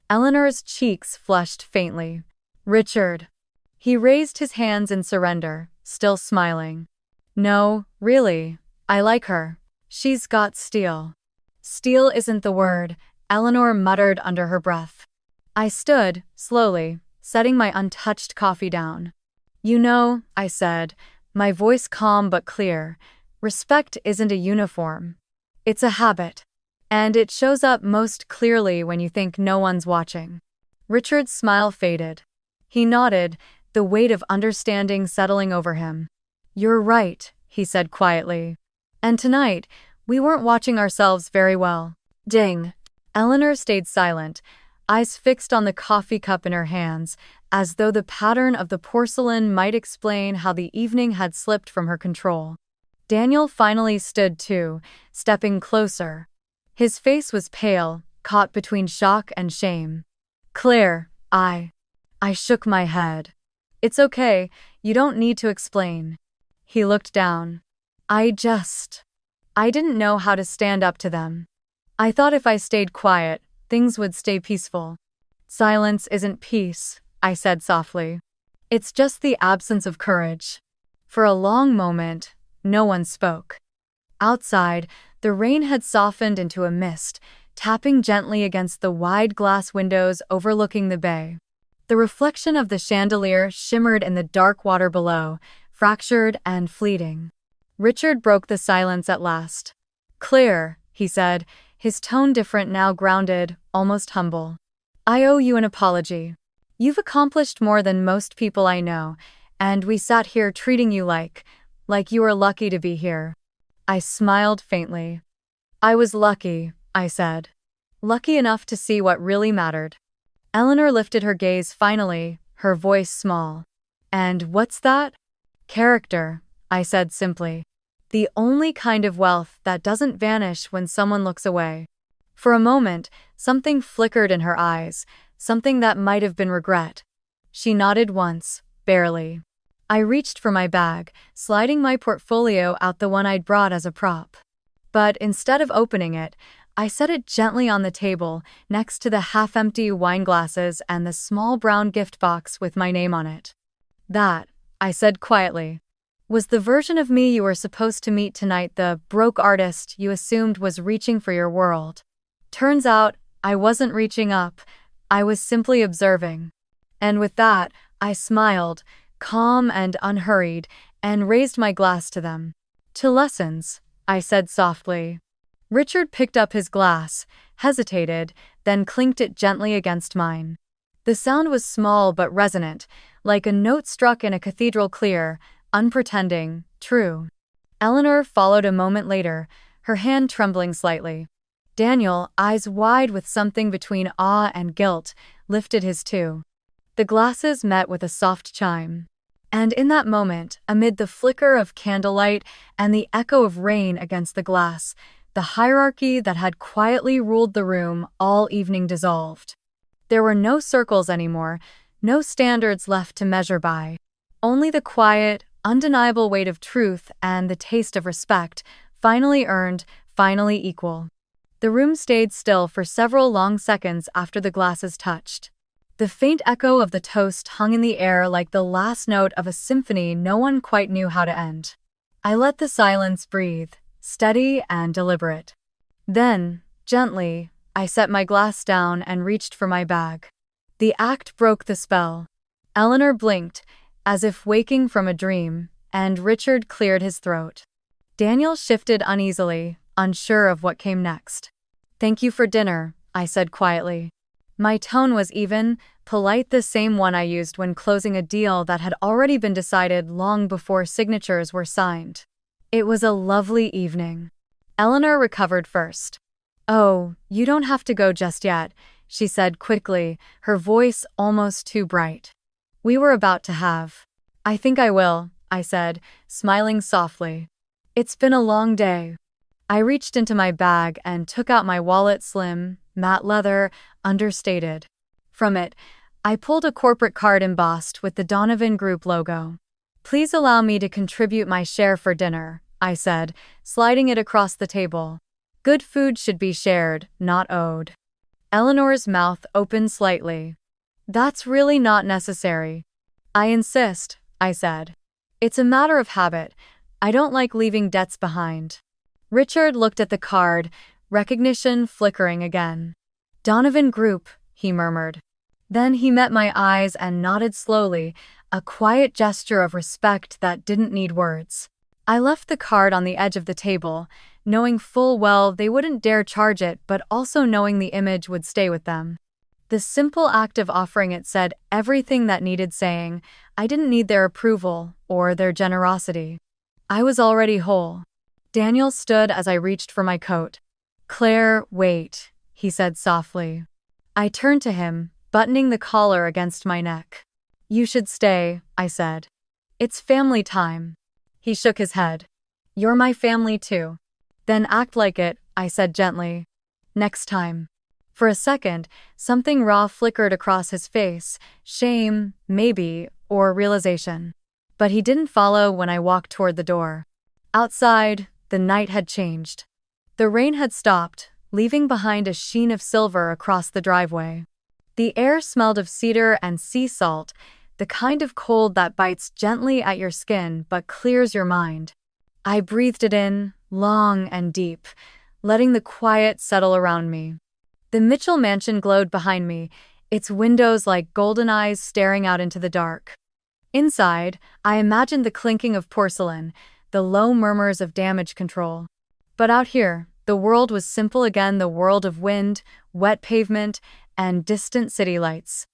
Eleanor's cheeks flushed faintly. Richard. He raised his hands in surrender, still smiling. No, really. I like her. She's got steel. Steel isn't the word, Eleanor muttered under her breath. I stood, slowly, setting my untouched coffee down. You know, I said, my voice calm but clear, respect isn't a uniform. It's a habit. And it shows up most clearly when you think no one's watching. Richard's smile faded. He nodded, the weight of understanding settling over him. You're right, he said quietly. And tonight, we weren't watching ourselves very well. Ding. Eleanor stayed silent, eyes fixed on the coffee cup in her hands, as though the pattern of the porcelain might explain how the evening had slipped from her control. Daniel finally stood too, stepping closer. His face was pale, caught between shock and shame. Claire, I shook my head. It's okay, you don't need to explain. He looked down. I didn't know how to stand up to them. I thought if I stayed quiet, things would stay peaceful. Silence isn't peace, I said softly. It's just the absence of courage. For a long moment, no one spoke. Outside, the rain had softened into a mist, tapping gently against the wide glass windows overlooking the bay. The reflection of the chandelier shimmered in the dark water below, fractured and fleeting. Richard broke the silence at last. Claire, he said, his tone different now, grounded, almost humble. I owe you an apology. You've accomplished more than most people I know, and we sat here treating you like you were lucky to be here. I smiled faintly. I was lucky, I said. Lucky enough to see what really mattered. Eleanor lifted her gaze finally, her voice small. And what's that? Character, I said simply. The only kind of wealth that doesn't vanish when someone looks away. For a moment, something flickered in her eyes, something that might have been regret. She nodded once, barely. I reached for my bag, sliding my portfolio out, the one I'd brought as a prop. But instead of opening it, I set it gently on the table, next to the half-empty wine glasses and the small brown gift box with my name on it. That, I said quietly, was the version of me you were supposed to meet tonight, the broke artist you assumed was reaching for your world. Turns out, I wasn't reaching up, I was simply observing. And with that, I smiled, calm and unhurried, and raised my glass to them. To lessons, I said softly. Richard picked up his glass, hesitated, then clinked it gently against mine. The sound was small but resonant, like a note struck in a cathedral, clear, unpretending, true. Eleanor followed a moment later, her hand trembling slightly. Daniel, eyes wide with something between awe and guilt, lifted his too. The glasses met with a soft chime. And in that moment, amid the flicker of candlelight and the echo of rain against the glass, the hierarchy that had quietly ruled the room all evening dissolved. There were no circles anymore, no standards left to measure by. Only the quiet, undeniable weight of truth and the taste of respect, finally earned, finally equal. The room stayed still for several long seconds after the glasses touched. The faint echo of the toast hung in the air like the last note of a symphony no one quite knew how to end. I let the silence breathe, steady and deliberate. Then, gently, I set my glass down and reached for my bag. The act broke the spell. Eleanor blinked, as if waking from a dream, and Richard cleared his throat. Daniel shifted uneasily, unsure of what came next. Thank you for dinner, I said quietly. My tone was even, polite, the same one I used when closing a deal that had already been decided long before signatures were signed. It was a lovely evening. Eleanor recovered first. Oh, you don't have to go just yet, she said quickly, her voice almost too bright. We were about to have. I think I will, I said, smiling softly. It's been a long day. I reached into my bag and took out my wallet, slim, matte leather, understated. From it, I pulled a corporate card embossed with the Donovan Group logo. "Please allow me to contribute my share for dinner," I said, sliding it across the table. "Good food should be shared, not owed." Eleanor's mouth opened slightly. "That's really not necessary." "I insist," I said. "It's a matter of habit. I don't like leaving debts behind." Richard looked at the card, recognition flickering again. "Donovan Group," he murmured. Then he met my eyes and nodded slowly, a quiet gesture of respect that didn't need words. I left the card on the edge of the table, knowing full well they wouldn't dare charge it, but also knowing the image would stay with them. The simple act of offering it said everything that needed saying. I didn't need their approval or their generosity. I was already whole. Daniel stood as I reached for my coat. "Claire, wait," he said softly. I turned to him, buttoning the collar against my neck. "You should stay," I said. "It's family time." He shook his head. "You're my family too." "Then act like it," I said gently. "Next time." For a second, something raw flickered across his face, shame, maybe, or realization. But he didn't follow when I walked toward the door. Outside, the night had changed. The rain had stopped, leaving behind a sheen of silver across the driveway. The air smelled of cedar and sea salt, the kind of cold that bites gently at your skin but clears your mind. I breathed it in, long and deep, letting the quiet settle around me. The Mitchell mansion glowed behind me, its windows like golden eyes staring out into the dark. Inside, I imagined the clinking of porcelain, the low murmurs of damage control. But out here, the world was simple again, the world of wind, wet pavement, and distant city lights.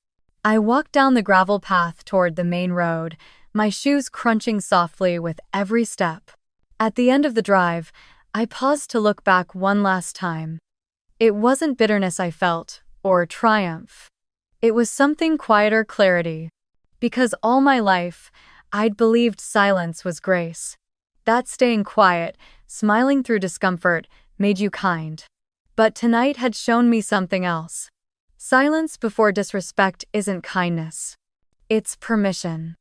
I walked down the gravel path toward the main road, my shoes crunching softly with every step. At the end of the drive, I paused to look back one last time. It wasn't bitterness I felt, or triumph. It was something quieter, clarity. Because all my life, I'd believed silence was grace. That staying quiet, smiling through discomfort, made you kind. But tonight had shown me something else. Silence before disrespect isn't kindness. It's permission.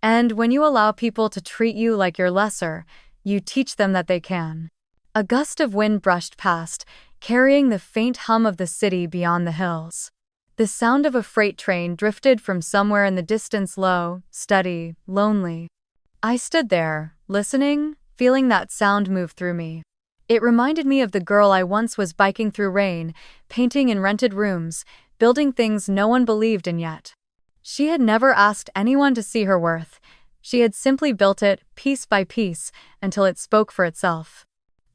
And when you allow people to treat you like you're lesser, you teach them that they can. A gust of wind brushed past, carrying the faint hum of the city beyond the hills. The sound of a freight train drifted from somewhere in the distance, low, steady, lonely. I stood there, listening, feeling that sound move through me. It reminded me of the girl I once was, biking through rain, painting in rented rooms, building things no one believed in yet. She had never asked anyone to see her worth. She had simply built it, piece by piece, until it spoke for itself.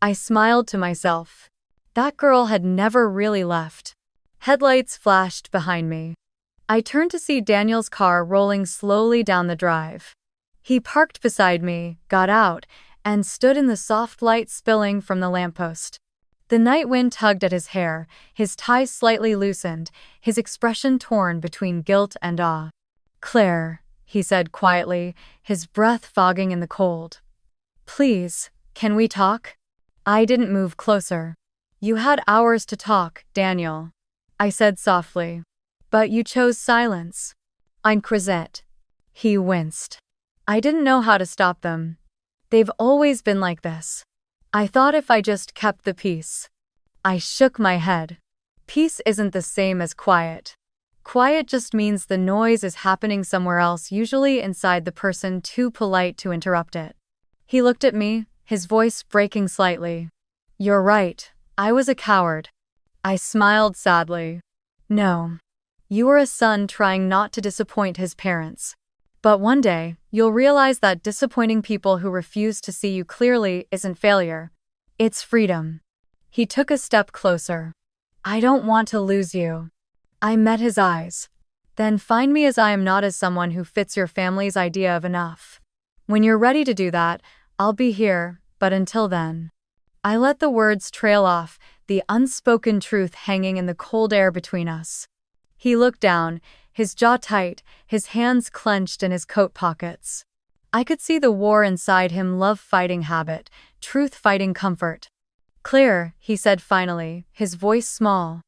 I smiled to myself. That girl had never really left. Headlights flashed behind me. I turned to see Daniel's car rolling slowly down the drive. He parked beside me, got out, and stood in the soft light spilling from the lamppost. The night wind tugged at his hair, his ties slightly loosened, his expression torn between guilt and awe. "Claire," he said quietly, his breath fogging in the cold. "Please, can we talk?" I didn't move closer. "You had hours to talk, Daniel," I said softly. "But you chose silence." "I'm Crisette." He winced. I didn't know how to stop them. They've always been like this. I thought if I just kept the peace. I shook my head. Peace isn't the same as quiet. Quiet just means the noise is happening somewhere else, usually inside the person too polite to interrupt it. He looked at me, his voice breaking slightly. "You're right, I was a coward." I smiled sadly. "No. You were a son trying not to disappoint his parents. But one day, you'll realize that disappointing people who refuse to see you clearly isn't failure. It's freedom." He took a step closer. "I don't want to lose you." I met his eyes. "Then find me as I am, not as someone who fits your family's idea of enough. When you're ready to do that, I'll be here, but until then." I let the words trail off, the unspoken truth hanging in the cold air between us. He looked down, his jaw tight, his hands clenched in his coat pockets. I could see the war inside him, love fighting habit, truth fighting comfort. "Claire," he said finally, his voice small.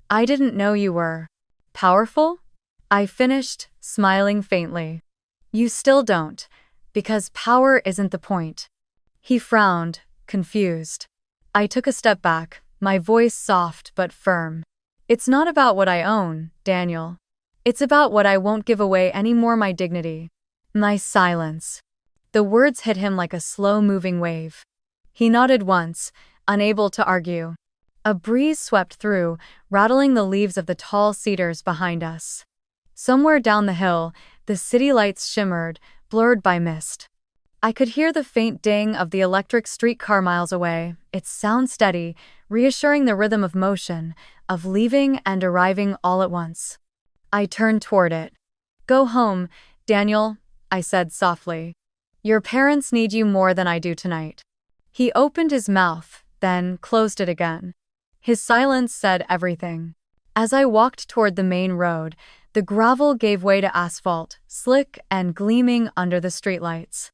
"I didn't know you were powerful?" I finished, smiling faintly. You still don't, because power isn't the point. He frowned, confused. I took a step back, my voice soft but firm. It's not about what I own, Daniel. It's about what I won't give away anymore, my dignity. My silence. The words hit him like a slow-moving wave. He nodded once, unable to argue. A breeze swept through, rattling the leaves of the tall cedars behind us. Somewhere down the hill, the city lights shimmered, blurred by mist. I could hear the faint ding of the electric streetcar miles away, its sound steady, reassuring the rhythm of motion, of leaving and arriving all at once. I turned toward it. Go home, Daniel, I said softly. Your parents need you more than I do tonight. He opened his mouth, then closed it again. His silence said everything. As I walked toward the main road, the gravel gave way to asphalt, slick and gleaming under the streetlights.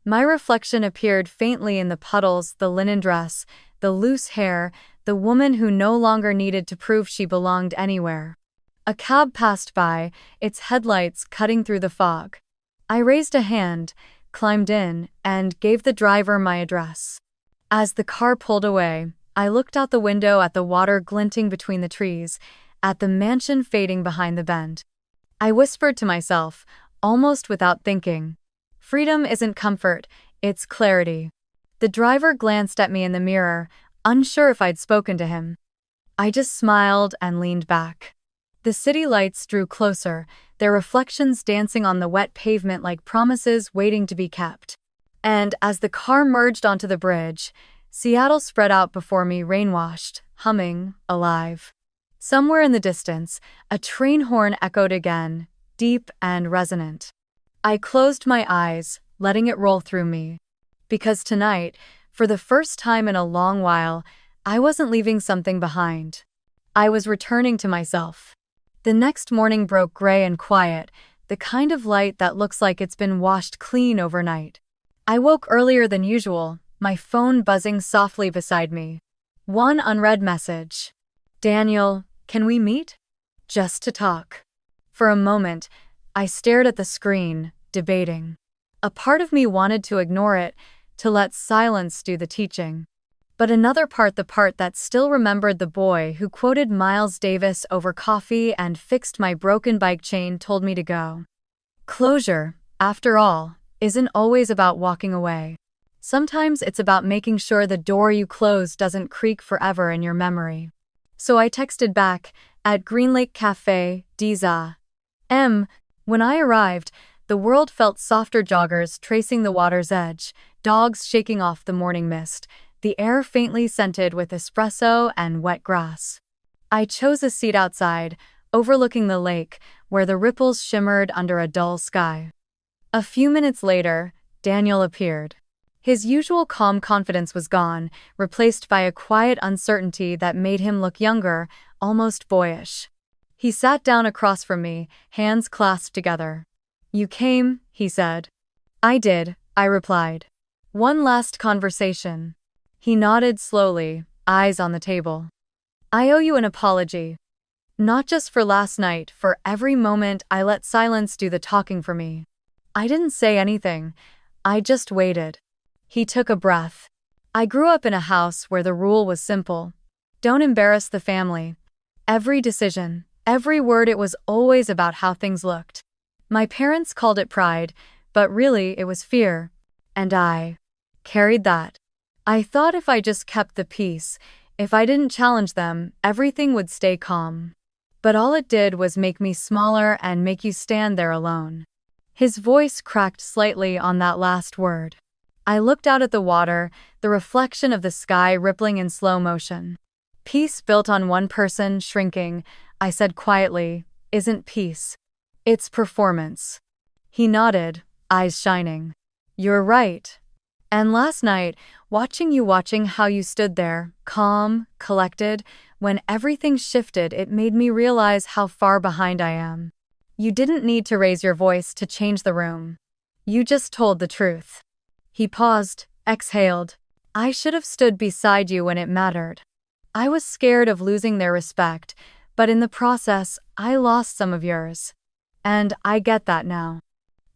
My reflection appeared faintly in the puddles, the linen dress, the loose hair, the woman who no longer needed to prove she belonged anywhere. A cab passed by, its headlights cutting through the fog. I raised a hand, climbed in, and gave the driver my address. As the car pulled away, I looked out the window at the water glinting between the trees, at the mansion fading behind the bend. I whispered to myself, almost without thinking, freedom isn't comfort, it's clarity. The driver glanced at me in the mirror, unsure if I'd spoken to him. I just smiled and leaned back. The city lights drew closer, their reflections dancing on the wet pavement like promises waiting to be kept. And as the car merged onto the bridge, Seattle spread out before me, rain-washed, humming, alive. Somewhere in the distance, a train horn echoed again, deep and resonant. I closed my eyes, letting it roll through me. Because tonight, for the first time in a long while, I wasn't leaving something behind. I was returning to myself. The next morning broke gray and quiet, the kind of light that looks like it's been washed clean overnight. I woke earlier than usual, my phone buzzing softly beside me. One unread message. Daniel, can we meet? Just to talk. For a moment, I stared at the screen, debating. A part of me wanted to ignore it, to let silence do the teaching. But another part, the part that still remembered the boy who quoted Miles Davis over coffee and fixed my broken bike chain, told me to go. Closure, after all, isn't always about walking away. Sometimes it's about making sure the door you close doesn't creak forever in your memory. So I texted back, at Green Lake Cafe, Diza. When I arrived, the world felt softer, joggers tracing the water's edge, dogs shaking off the morning mist, the air faintly scented with espresso and wet grass. I chose a seat outside, overlooking the lake, where the ripples shimmered under a dull sky. A few minutes later, Daniel appeared. His usual calm confidence was gone, replaced by a quiet uncertainty that made him look younger, almost boyish. He sat down across from me, hands clasped together. You came, he said. I did, I replied. One last conversation. He nodded slowly, eyes on the table. I owe you an apology. Not just for last night, for every moment I let silence do the talking for me. I didn't say anything. I just waited. He took a breath. I grew up in a house where the rule was simple. Don't embarrass the family. Every decision, every word, it was always about how things looked. My parents called it pride, but really it was fear. And I carried that. I thought if I just kept the peace, if I didn't challenge them, everything would stay calm. But all it did was make me smaller and make you stand there alone. His voice cracked slightly on that last word. I looked out at the water, the reflection of the sky rippling in slow motion. Peace built on one person shrinking, I said quietly, isn't peace. It's performance. He nodded, eyes shining. You're right. And last night, watching how you stood there, calm, collected, when everything shifted, it made me realize how far behind I am. You didn't need to raise your voice to change the room. You just told the truth. He paused, exhaled. I should have stood beside you when it mattered. I was scared of losing their respect, but in the process, I lost some of yours. And I get that now.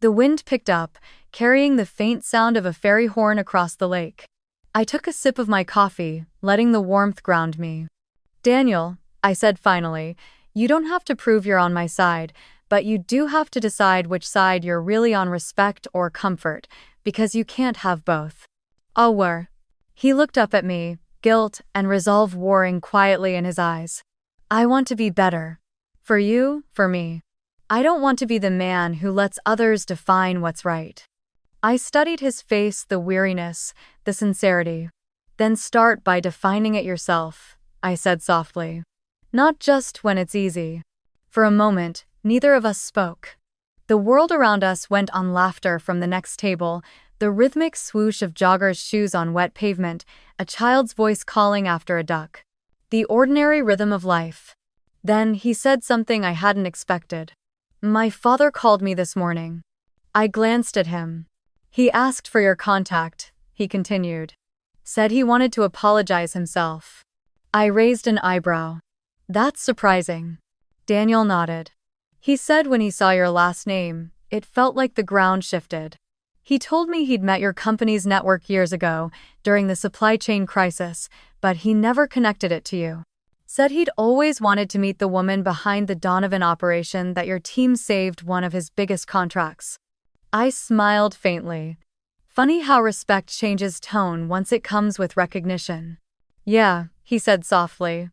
The wind picked up, carrying the faint sound of a ferry horn across the lake. I took a sip of my coffee, letting the warmth ground me. Daniel, I said finally, you don't have to prove you're on my side, but you do have to decide which side you're really on, respect or comfort, because you can't have both. Oh, were. He looked up at me, guilt and resolve warring quietly in his eyes. I want to be better. For you, for me. I don't want to be the man who lets others define what's right. I studied his face, the weariness, the sincerity. Then start by defining it yourself, I said softly. Not just when it's easy. For a moment, neither of us spoke. The world around us went on laughter from the next table, the rhythmic swoosh of joggers' shoes on wet pavement, a child's voice calling after a duck. The ordinary rhythm of life. Then he said something I hadn't expected. My father called me this morning. I glanced at him. He asked for your contact, he continued. Said he wanted to apologize himself. I raised an eyebrow. That's surprising. Daniel nodded. He said when he saw your last name, it felt like the ground shifted. He told me he'd met your company's network years ago, during the supply chain crisis, but he never connected it to you. Said he'd always wanted to meet the woman behind the Donovan operation that your team saved one of his biggest contracts. I smiled faintly. Funny how respect changes tone once it comes with recognition. Yeah, he said softly.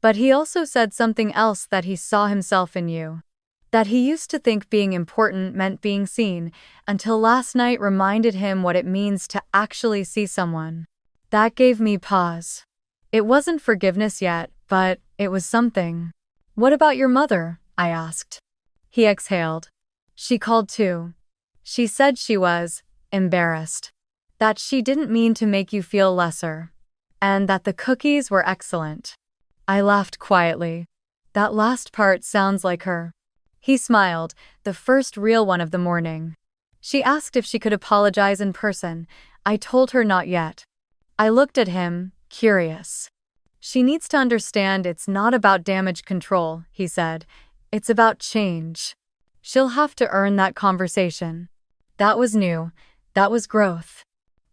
But he also said something else, that he saw himself in you. That he used to think being important meant being seen, until last night reminded him what it means to actually see someone. That gave me pause. It wasn't forgiveness yet, but it was something. What about your mother? I asked. He exhaled. She called too. She said she was embarrassed. That she didn't mean to make you feel lesser. And that the cookies were excellent. I laughed quietly. That last part sounds like her. He smiled, the first real one of the morning. She asked if she could apologize in person. I told her not yet. I looked at him, curious. She needs to understand it's not about damage control, he said. It's about change. She'll have to earn that conversation. That was new. That was growth.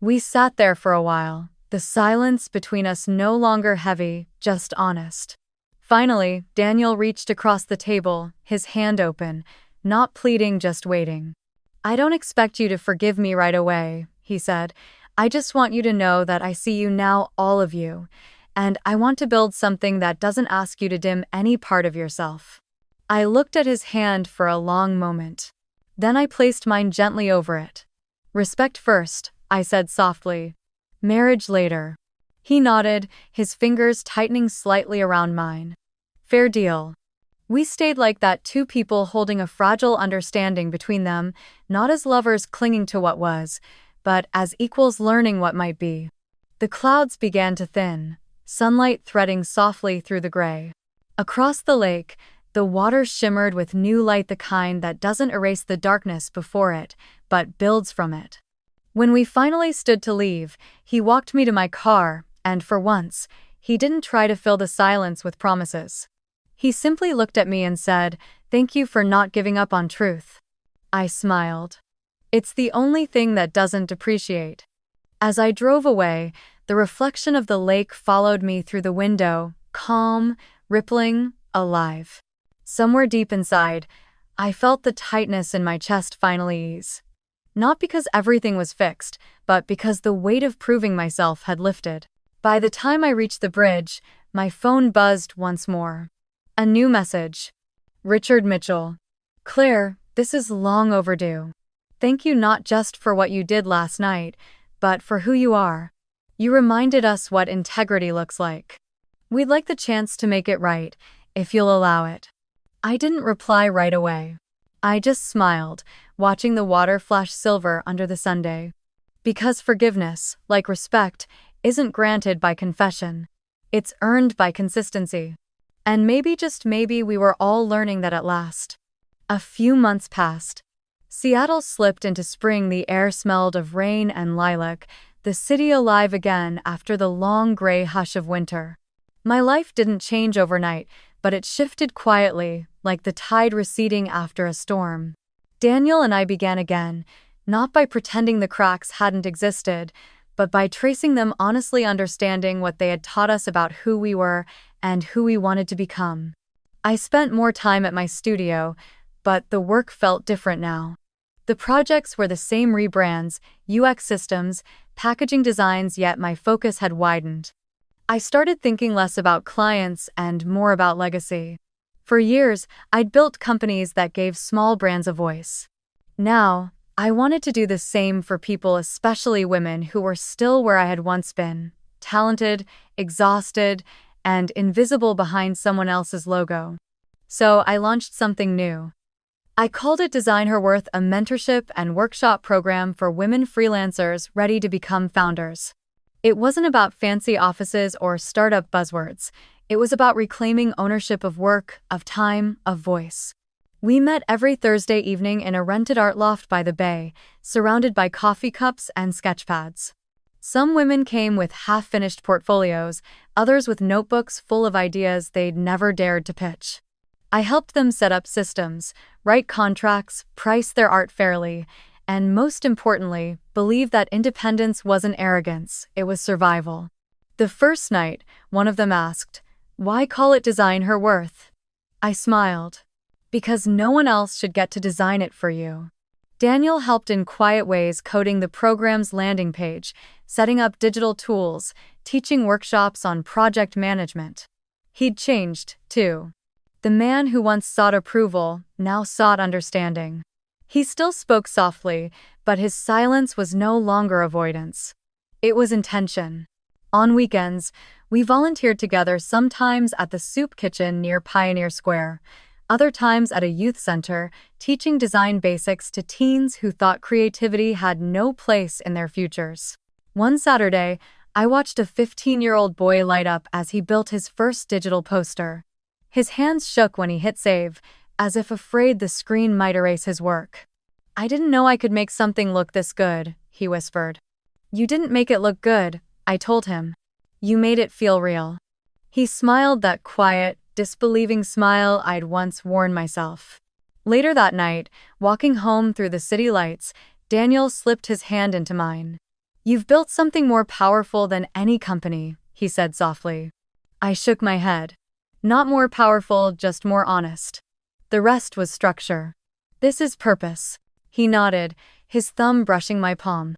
We sat there for a while, the silence between us no longer heavy, just honest. Finally, Daniel reached across the table, his hand open, not pleading, just waiting. I don't expect you to forgive me right away, he said. I just want you to know that I see you now, all of you, and I want to build something that doesn't ask you to dim any part of yourself. I looked at his hand for a long moment. Then I placed mine gently over it. Respect first, I said softly. Marriage later. He nodded, his fingers tightening slightly around mine. Fair deal. We stayed like that, two people holding a fragile understanding between them, not as lovers clinging to what was, but as equals learning what might be. The clouds began to thin, sunlight threading softly through the gray. Across the lake, the water shimmered with new light, the kind that doesn't erase the darkness before it, but builds from it. When we finally stood to leave, he walked me to my car, and for once, he didn't try to fill the silence with promises. He simply looked at me and said, "Thank you for not giving up on truth." I smiled. It's the only thing that doesn't depreciate. As I drove away, the reflection of the lake followed me through the window, calm, rippling, alive. Somewhere deep inside, I felt the tightness in my chest finally ease. Not because everything was fixed, but because the weight of proving myself had lifted. By the time I reached the bridge, my phone buzzed once more. A new message. Richard Mitchell. Claire, this is long overdue. Thank you not just for what you did last night, but for who you are. You reminded us what integrity looks like. We'd like the chance to make it right, if you'll allow it. I didn't reply right away. I just smiled, watching the water flash silver under the sunday. Because forgiveness, like respect, isn't granted by confession. It's earned by consistency. And maybe, just maybe, we were all learning that at last. A few months passed. Seattle slipped into spring, the air smelled of rain and lilac, the city alive again after the long gray hush of winter. My life didn't change overnight, but it shifted quietly, like the tide receding after a storm. Daniel and I began again, not by pretending the cracks hadn't existed, but by tracing them, honestly understanding what they had taught us about who we were and who we wanted to become. I spent more time at my studio, but the work felt different now. The projects were the same: rebrands, UX systems, packaging designs, yet my focus had widened. I started thinking less about clients and more about legacy. For years, I'd built companies that gave small brands a voice. Now, I wanted to do the same for people, especially women who were still where I had once been: talented, exhausted, and invisible behind someone else's logo. So I launched something new. I called it Design Her Worth, a mentorship and workshop program for women freelancers ready to become founders. It wasn't about fancy offices or startup buzzwords. It was about reclaiming ownership of work, of time, of voice. We met every Thursday evening in a rented art loft by the bay, surrounded by coffee cups and sketchpads. Some women came with half-finished portfolios, others with notebooks full of ideas they'd never dared to pitch. I helped them set up systems, write contracts, price their art fairly, and most importantly, believe that independence wasn't arrogance, it was survival. The first night, one of them asked, "Why call it Design Her Worth?" I smiled. Because no one else should get to design it for you. Daniel helped in quiet ways, coding the program's landing page, setting up digital tools, teaching workshops on project management. He'd changed, too. The man who once sought approval now sought understanding. He still spoke softly, but his silence was no longer avoidance. It was intention. On weekends, we volunteered together, sometimes at the soup kitchen near Pioneer Square, other times at a youth center, teaching design basics to teens who thought creativity had no place in their futures. One Saturday, I watched a 15-year-old boy light up as he built his first digital poster. His hands shook when he hit save, as if afraid the screen might erase his work. "I didn't know I could make something look this good," he whispered. "You didn't make it look good," I told him. "You made it feel real." He smiled, that quiet, disbelieving smile I'd once worn myself. Later that night, walking home through the city lights, Daniel slipped his hand into mine. "You've built something more powerful than any company," he said softly. I shook my head. "Not more powerful, just more honest. The rest was structure. This is purpose." He nodded, his thumb brushing my palm.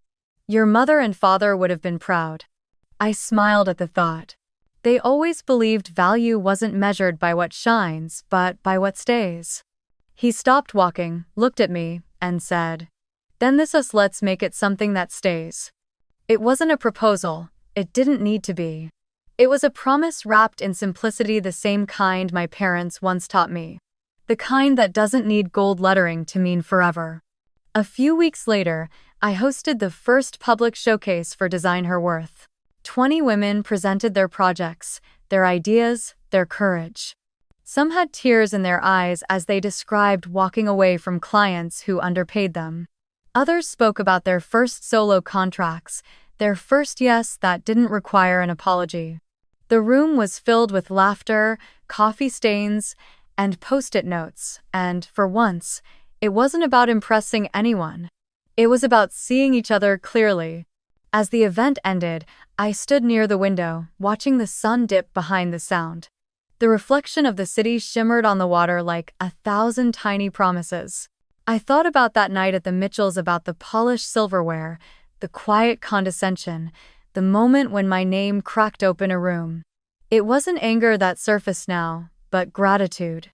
"Your mother and father would have been proud." I smiled at the thought. They always believed value wasn't measured by what shines, but by what stays. He stopped walking, looked at me, and said, "Then let's make it something that stays." It wasn't a proposal. It didn't need to be. It was a promise wrapped in simplicity, the same kind my parents once taught me. The kind that doesn't need gold lettering to mean forever. A few weeks later, I hosted the first public showcase for Design Her Worth. 20 women presented their projects, their ideas, their courage. Some had tears in their eyes as they described walking away from clients who underpaid them. Others spoke about their first solo contracts, their first yes that didn't require an apology. The room was filled with laughter, coffee stains, and post-it notes, and, for once, it wasn't about impressing anyone. It was about seeing each other clearly. As the event ended, I stood near the window, watching the sun dip behind the sound. The reflection of the city shimmered on the water like 1,000 tiny promises. I thought about that night at the Mitchells, about the polished silverware, the quiet condescension, the moment when my name cracked open a room. It wasn't anger that surfaced now, but gratitude.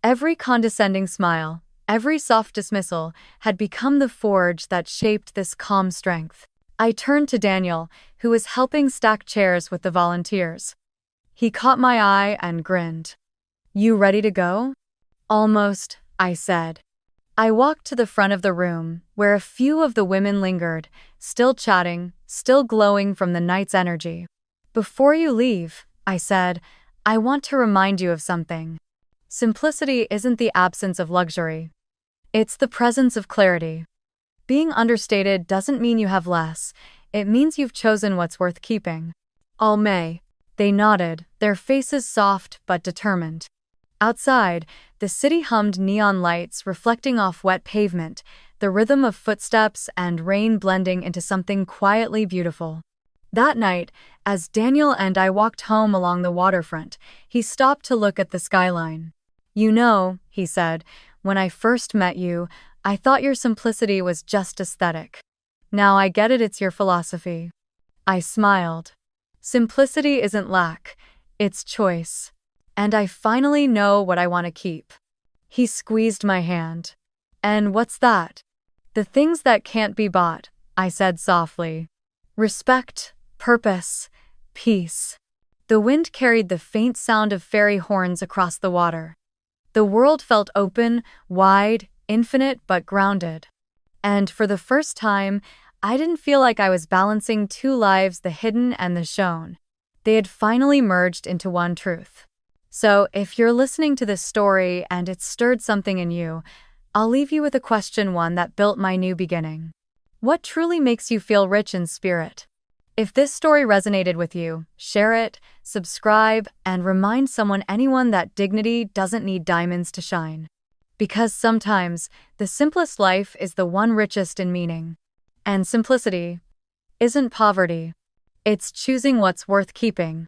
Every condescending smile, every soft dismissal, had become the forge that shaped this calm strength. I turned to Daniel, who was helping stack chairs with the volunteers. He caught my eye and grinned. "You ready to go?" "Almost," I said. I walked to the front of the room, where a few of the women lingered, still chatting, still glowing from the night's energy. "Before you leave," I said, "I want to remind you of something. Simplicity isn't the absence of luxury. It's the presence of clarity. Being understated doesn't mean you have less, it means you've chosen what's worth keeping." "All may." They nodded, their faces soft but determined. Outside, the city hummed neon lights reflecting off wet pavement, the rhythm of footsteps and rain blending into something quietly beautiful. That night, as Daniel and I walked home along the waterfront, he stopped to look at the skyline. "You know," he said, "when I first met you, I thought your simplicity was just aesthetic. Now I get it, it's your philosophy." I smiled. Simplicity isn't lack, it's choice. And I finally know what I want to keep. He squeezed my hand. "And what's that?" "The things that can't be bought," I said softly. "Respect, purpose, peace." The wind carried the faint sound of fairy horns across the water. The world felt open, wide, infinite but grounded. And for the first time, I didn't feel like I was balancing two lives, the hidden and the shown. They had finally merged into one truth. So, if you're listening to this story and it's stirred something in you, I'll leave you with a question, one that built my new beginning. What truly makes you feel rich in spirit? If this story resonated with you, share it, subscribe, and remind anyone that dignity doesn't need diamonds to shine. Because sometimes, the simplest life is the one richest in meaning. And simplicity isn't poverty. It's choosing what's worth keeping.